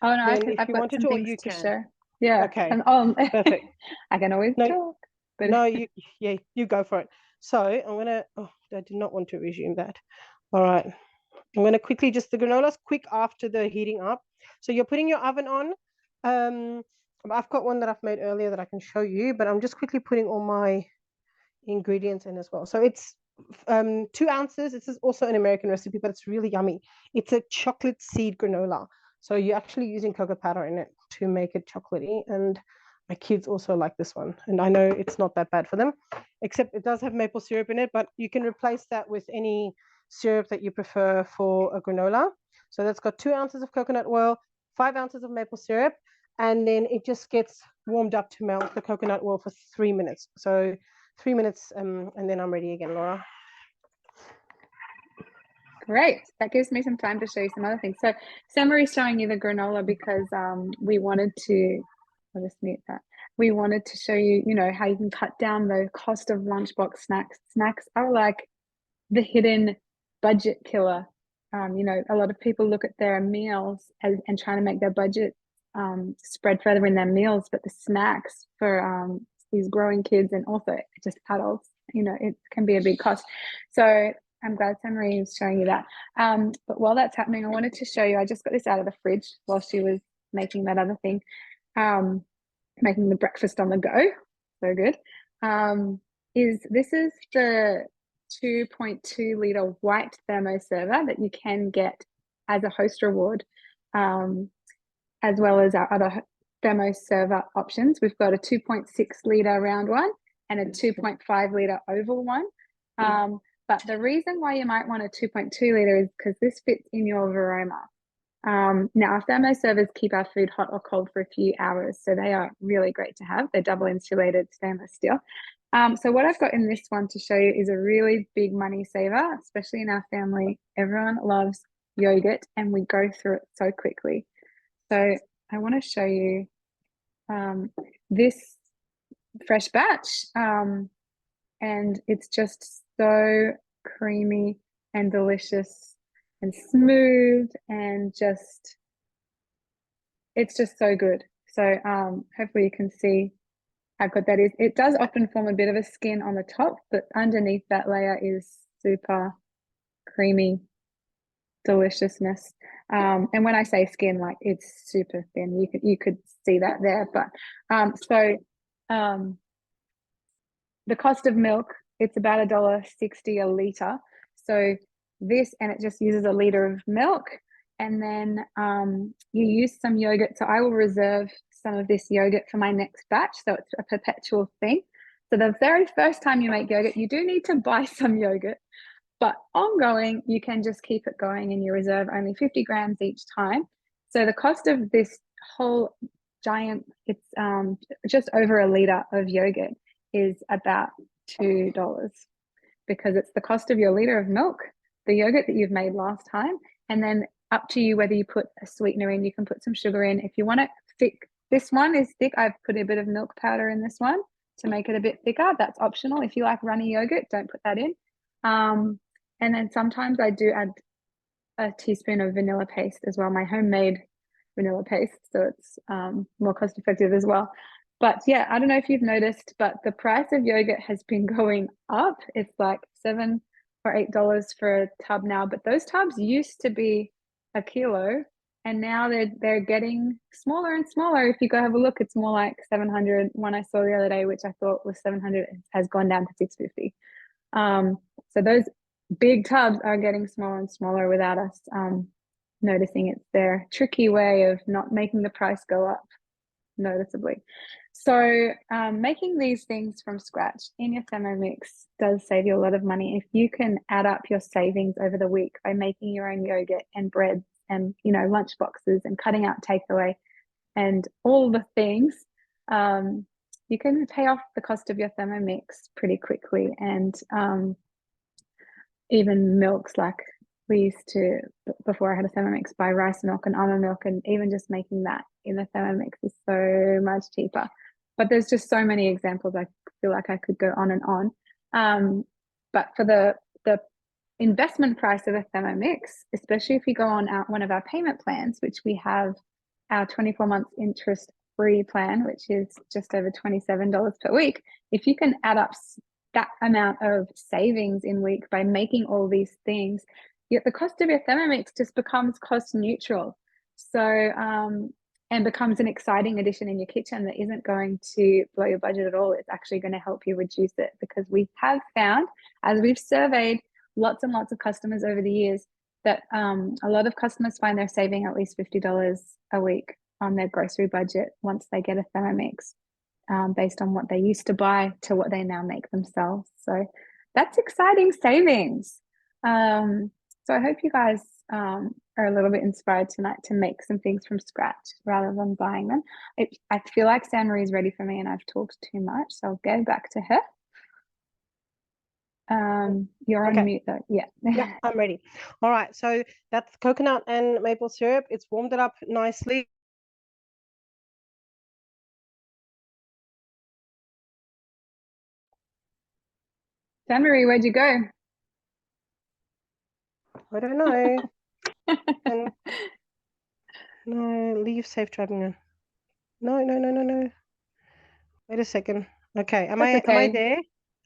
Oh no, I've got some things to share. Yeah. Okay. And, perfect. I can always talk. But No, you go for it. So I'm gonna. Oh, I did not want to resume that. All right. I'm gonna quickly the granola's quick after the heating up. So you're putting your oven on. I've got one that I've made earlier that I can show you, but I'm just quickly putting all my ingredients in as well. So it's 2 ounces. This is also an American recipe, but it's really yummy. It's a chocolate seed granola. So you're actually using cocoa powder in it to make it chocolatey. And my kids also like this one. And I know it's not that bad for them, except it does have maple syrup in it, but you can replace that with any syrup that you prefer for a granola. So that's got 2 ounces of coconut oil, 5 ounces of maple syrup, and then it just gets warmed up to melt the coconut oil for 3 minutes. So 3 minutes, and then I'm ready again, Laura. Great. That gives me some time to show you some other things. So Samari's showing you the granola because we wanted to, I'll just mute that. We wanted to show you, how you can cut down the cost of lunchbox snacks. Snacks are like the hidden budget killer. You know, a lot of people look at their meals and trying to make their budget spread further in their meals, but the snacks for these growing kids and also just adults, you know, it can be a big cost. So I'm glad Marie is showing you that. But while that's happening, I wanted to show you, I just got this out of the fridge while she was making that other thing, making the breakfast on the go. So good. This is the 2.2 liter white thermo server that you can get as a host reward, as well as our other thermo server options. We've got a 2.6 liter round one and a 2.5 liter oval one. But the reason why you might want a 2.2 liter is because this fits in your Varoma. Now, our thermo servers keep our food hot or cold for a few hours, so they are really great to have. They're double insulated stainless steel. So what I've got in this one to show you is a really big money saver, especially in our family. Everyone loves yogurt and we go through it so quickly. So I want to show you this fresh batch, and it's just so creamy and delicious and smooth and just, it's just so good. So hopefully you can see how good that is. It does often form a bit of a skin on the top, but underneath that layer is super creamy deliciousness. And when I say skin, like it's super thin, you could see that there. But the cost of milk, it's about $1.60 a litre. So this, and it just uses a litre of milk, and then you use some yogurt. So I will reserve some of this yogurt for my next batch, so it's a perpetual thing. So the very first time you make yogurt, you do need to buy some yogurt, but ongoing, you can just keep it going and you reserve only 50 grams each time. So the cost of this whole giant, it's just over a litre of yogurt, is about $2, because it's the cost of your liter of milk, the yogurt that you've made last time, and then up to you whether you put a sweetener in. You can put some sugar in if you want it thick. This one is thick. I've put a bit of milk powder in this one to make it a bit thicker. That's optional. If you like runny yogurt, don't put that in. And then sometimes I do add a teaspoon of vanilla paste as well, my homemade vanilla paste, so it's more cost effective as well. But yeah, I don't know if you've noticed, but the price of yogurt has been going up. It's like $7 or $8 for a tub now, but those tubs used to be a kilo, and now they're getting smaller and smaller. If you go have a look, it's more like 700. One I saw the other day, which I thought was 700, has gone down to 650. So those big tubs are getting smaller and smaller without us noticing. It's their tricky way of not making the price go up noticeably. So making these things from scratch in your Thermomix does save you a lot of money. If you can add up your savings over the week by making your own yogurt and breads and, you know, lunch boxes and cutting out takeaway and all the things, you can pay off the cost of your Thermomix pretty quickly. And even milks, like we used to, before I had a Thermomix, buy rice milk and almond milk, and even just making that in the Thermomix is so much cheaper. But there's just so many examples. I feel like I could go on and on. But for the investment price of a Thermomix, especially if you go on one of our payment plans, which we have our 24 months interest free plan, which is just over $27 per week, if you can add up that amount of savings in week by making all these things, yet the cost of your Thermomix just becomes cost neutral. So and becomes an exciting addition in your kitchen that isn't going to blow your budget at all. It's actually going to help you reduce it, because we have found, as we've surveyed lots and lots of customers over the years, that a lot of customers find they're saving at least $50 a week on their grocery budget once they get a Thermomix, based on what they used to buy to what they now make themselves. So that's exciting savings. So I hope you guys are a little bit inspired tonight to make some things from scratch rather than buying them. I feel like San Marie is ready for me and I've talked too much, so I'll go back to her. You're on mute though. Yeah. Yeah, I'm ready. All right, so that's coconut and maple syrup. It's warmed it up nicely. San Marie, where'd you go? I don't know. And no, leave safe driving. No. Wait a second. Okay, am That's I okay. there?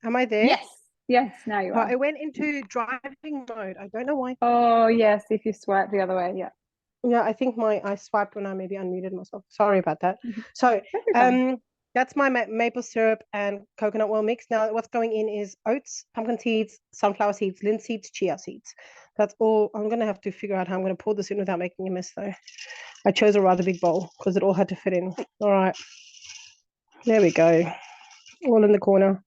Am I there? Yes. Yes, now you Oh, are. I went into driving mode. I don't know why. Oh, yes, if you swipe the other way, yeah. Yeah, I think I swiped when I maybe unmuted myself. Sorry about that. So That'd be fine. that's my maple syrup and coconut oil mix. Now what's going in is oats, pumpkin seeds, sunflower seeds, linseeds, chia seeds. That's all. I'm gonna have to figure out how I'm gonna pour this in without making a mess though. I chose a rather big bowl because it all had to fit in. All right, there we go. All in the corner.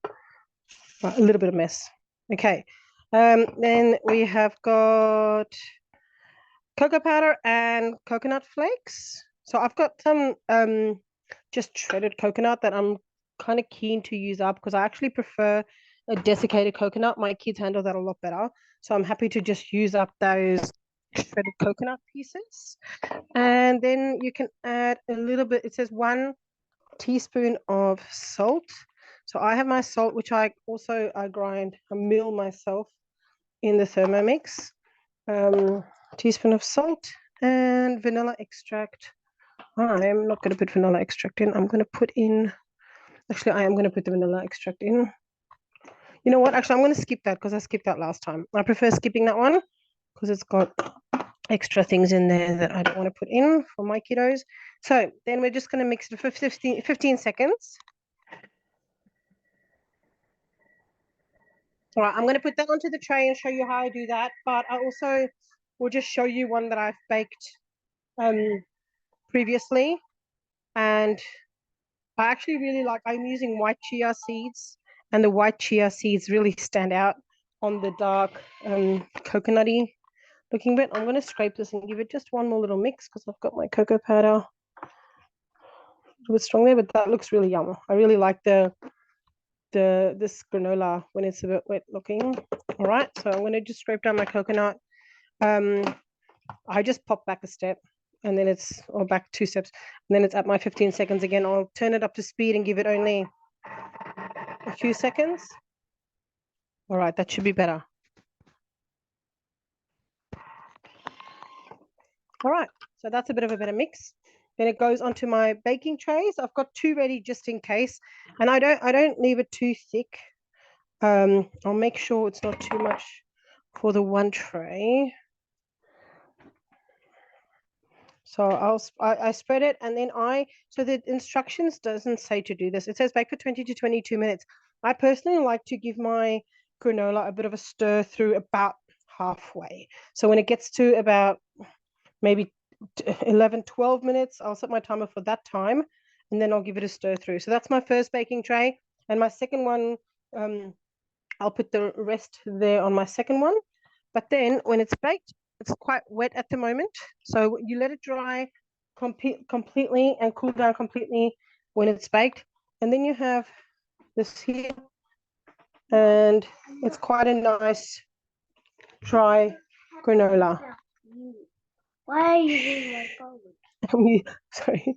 Right, a little bit of mess. Okay. Then we have got cocoa powder and coconut flakes. So I've got some just shredded coconut that I'm kind of keen to use up because I actually prefer a desiccated coconut. My kids handle that a lot better. So I'm happy to just use up those shredded coconut pieces. And then you can add a little bit, it says 1 teaspoon of salt. So I have my salt, which I grind, I mill myself in the Thermomix. Teaspoon of salt and vanilla extract. I'm not going to put vanilla extract in. I'm going to put in, actually, I am going to put the vanilla extract in. You know what? Actually, I'm going to skip that because I skipped that last time. I prefer skipping that one because it's got extra things in there that I don't want to put in for my kiddos. So then we're just going to mix it for 15 seconds. All right, I'm going to put that onto the tray and show you how I do that. But I also will just show you one that I've baked previously. And I actually really like, I'm using white chia seeds, and the white chia seeds really stand out on the dark coconutty looking bit. I'm going to scrape this and give it just one more little mix because I've got my cocoa powder a little bit strong there, but that looks really yum. I really like this granola when it's a bit wet looking. All right, so I'm going to just scrape down my coconut. I just pop back a step and then or back 2 steps, and then it's at my 15 seconds again. I'll turn it up to speed and give it only a few seconds. All right, that should be better. All right, so that's a bit of a better mix. Then it goes onto my baking trays. I've got 2 ready just in case, and I don't leave it too thick. I'll make sure it's not too much for the one tray. So I spread it, and then so the instructions doesn't say to do this. It says bake for 20 to 22 minutes. I personally like to give my granola a bit of a stir through about halfway. So when it gets to about maybe 11, 12 minutes, I'll set my timer for that time, and then I'll give it a stir through. So that's my first baking tray. And my second one, I'll put the rest there on my second one. But then when it's baked, it's quite wet at the moment. So you let it dry completely and cool down completely when it's baked. And then you have this here, and it's quite a nice dry granola. Why are you using my phone? Sorry,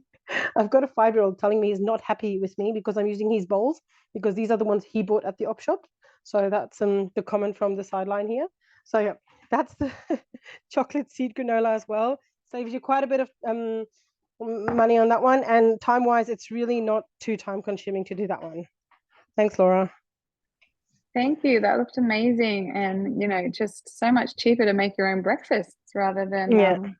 I've got a 5-year-old telling me he's not happy with me because I'm using his bowls because these are the ones he bought at the op shop. So that's the comment from the sideline here. So yeah, that's the chocolate seed granola as well. Saves you quite a bit of money on that one, and time-wise, it's really not too time-consuming to do that one. Thanks, Laura. Thank you. That looked amazing. And, just so much cheaper to make your own breakfasts rather than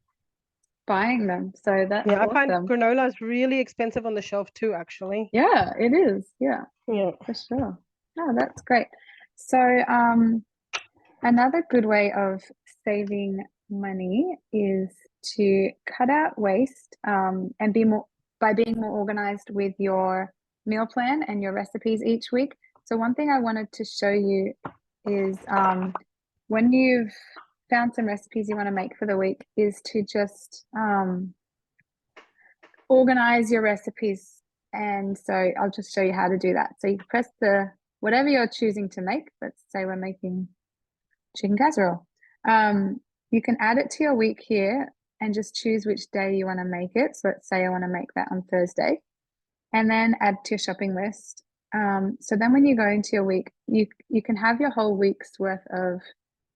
buying them. So that's I awesome. find granola is really expensive on the shelf too, actually. Yeah, it is. Yeah, for sure. Oh, that's great. So another good way of saving money is to cut out waste and by being more organized with your meal plan and your recipes each week. So one thing I wanted to show you is when you've found some recipes you want to make for the week is to just organize your recipes. And so I'll just show you how to do that. So you press whatever you're choosing to make. Let's say we're making chicken casserole. You can add it to your week here and just choose which day you want to make it. So let's say I want to make that on Thursday, and then add to your shopping list. So then when you go into your week, you can have your whole week's worth of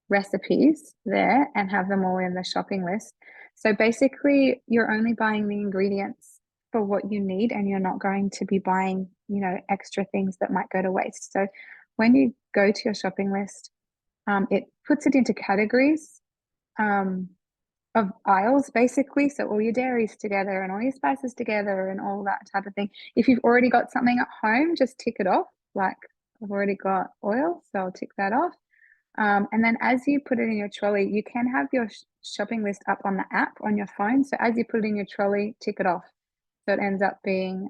recipes there and have them all in the shopping list. So basically, you're only buying the ingredients for what you need, and you're not going to be buying, you know, extra things that might go to waste. So when you go to your shopping list, it puts it into categories of aisles, basically. So all your dairies together and all your spices together and all that type of thing. If you've already got something at home, just tick it off. Like, I've already got oil, so I'll tick that off. And then as you put it in your trolley, you can have your shopping list up on the app on your phone. So as you put it in your trolley, tick it off. So it ends up being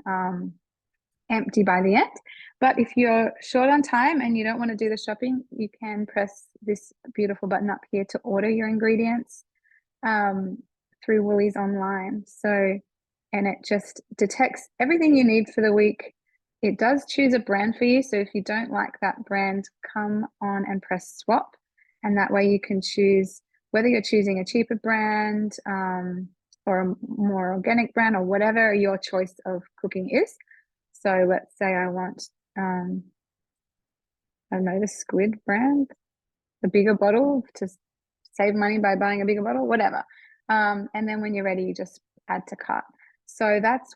empty by the end. But if you're short on time and you don't want to do the shopping, you can press this beautiful button up here to order your ingredients through Woolies online. So, and it just detects everything you need for the week. It does choose a brand for you. So if you don't like that brand, come on and press swap. And that way you can choose whether you're choosing a cheaper brand or a more organic brand or whatever your choice of cooking is. So let's say I want, I don't know, the squid brand, the bigger bottle to save money by buying a bigger bottle, whatever. And then when you're ready, you just add to cart. So that's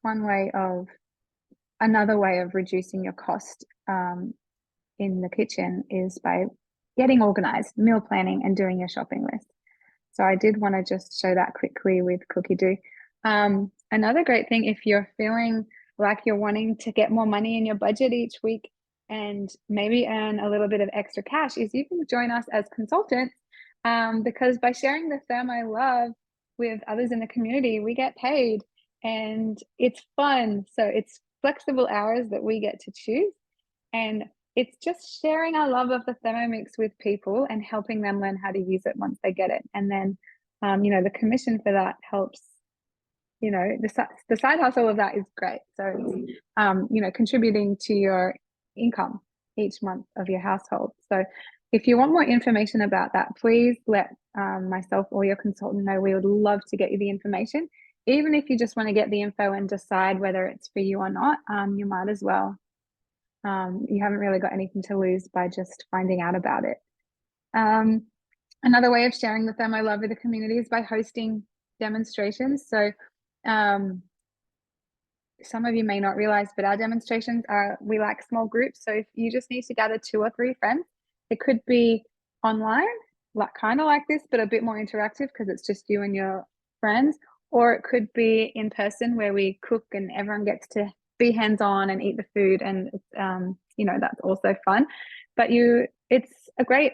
another way of reducing your cost in the kitchen is by getting organized, meal planning, and doing your shopping list. So I did want to just show that quickly with Cookie Do. Another great thing, if you're feeling like you're wanting to get more money in your budget each week and maybe earn a little bit of extra cash, is you can join us as consultants, because by sharing the Thermo love with others in the community, we get paid and it's fun. So it's flexible hours that we get to choose, and it's just sharing our love of the Thermomix with people and helping them learn how to use it once they get it. And then, you know, the commission for that helps, you know, the side hustle of that is great. So, you know, contributing to your income each month of your household. So if you want more information about that, please let myself or your consultant know. We would love to get you the information. Even if you just want to get the info and decide whether it's for you or not, you might as well. You haven't really got anything to lose by just finding out about it. Another way of sharing the Thermo love with the community is by hosting demonstrations. So some of you may not realize, but our demonstrations we like small groups. So if you just need to gather 2 or 3 friends, it could be online, like kind of like this, but a bit more interactive because it's just you and your friends, or it could be in person where we cook and everyone gets to be hands-on and eat the food, and you know, that's also fun. But it's a great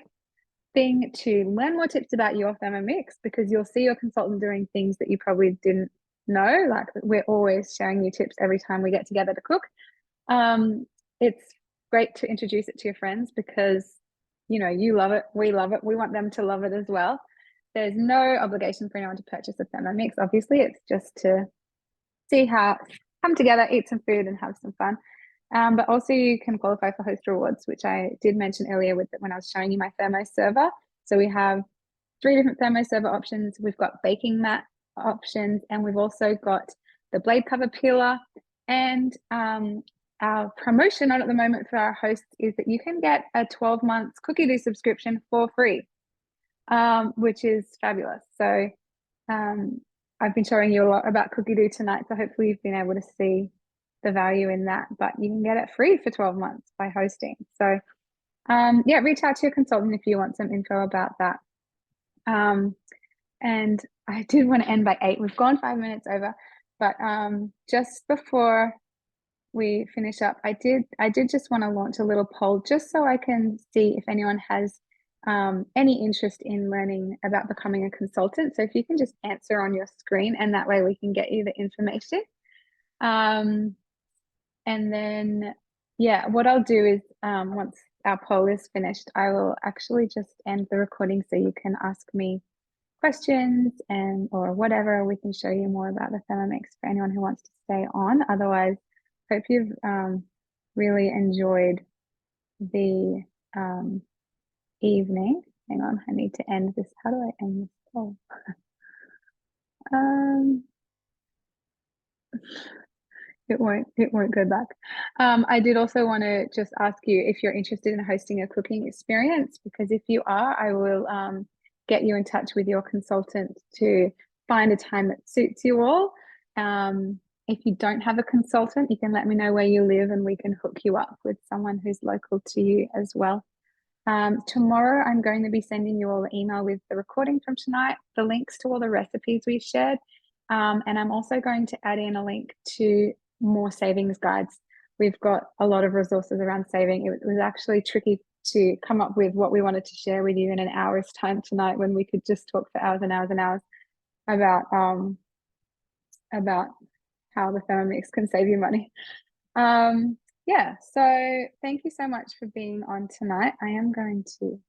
thing to learn more tips about your Thermomix, because you'll see your consultant doing things that you probably didn't know. Like, we're always sharing new tips every time we get together to cook. It's great to introduce it to your friends because, you know, you love it, we love it, we want them to love it as well. There's no obligation for anyone to purchase a Thermomix. Obviously, it's just to see how, come together, eat some food and have some fun. But also you can qualify for host rewards, which I did mention earlier when I was showing you my Thermo server. So we have 3 different Thermo server options. We've got baking mat options, and we've also got the blade cover peeler. And our promotion on at the moment for our hosts is that you can get a 12 months Cookie Do subscription for free, which is fabulous. So I've been showing you a lot about Cookie Do tonight, so hopefully you've been able to see the value in that, but you can get it free for 12 months by hosting. So yeah, reach out to your consultant if you want some info about that. And I did want to end by 8. We've gone 5 minutes over, but just before we finish up, I did just want to launch a little poll just so I can see if anyone has any interest in learning about becoming a consultant. So if you can just answer on your screen, and that way we can get you the information. And then, yeah, what I'll do is once our poll is finished, I will actually just end the recording so you can ask me questions or whatever. We can show you more about the Thermomix for anyone who wants to stay on. Otherwise, hope you've really enjoyed the evening. Hang on, I need to end this. How do I end this poll? it won't go back. I did also want to just ask you if you're interested in hosting a cooking experience, because if you are, I will get you in touch with your consultant to find a time that suits you all. If you don't have a consultant, you can let me know where you live and we can hook you up with someone who's local to you as well. Tomorrow, I'm going to be sending you all an email with the recording from tonight, the links to all the recipes we've shared, and I'm also going to add in a link to more savings guides. We've got a lot of resources around saving. It was actually tricky to come up with what we wanted to share with you in an hour's time tonight when we could just talk for hours and hours and hours about how the Thermomix can save you money. Yeah, so thank you so much for being on tonight. I am going to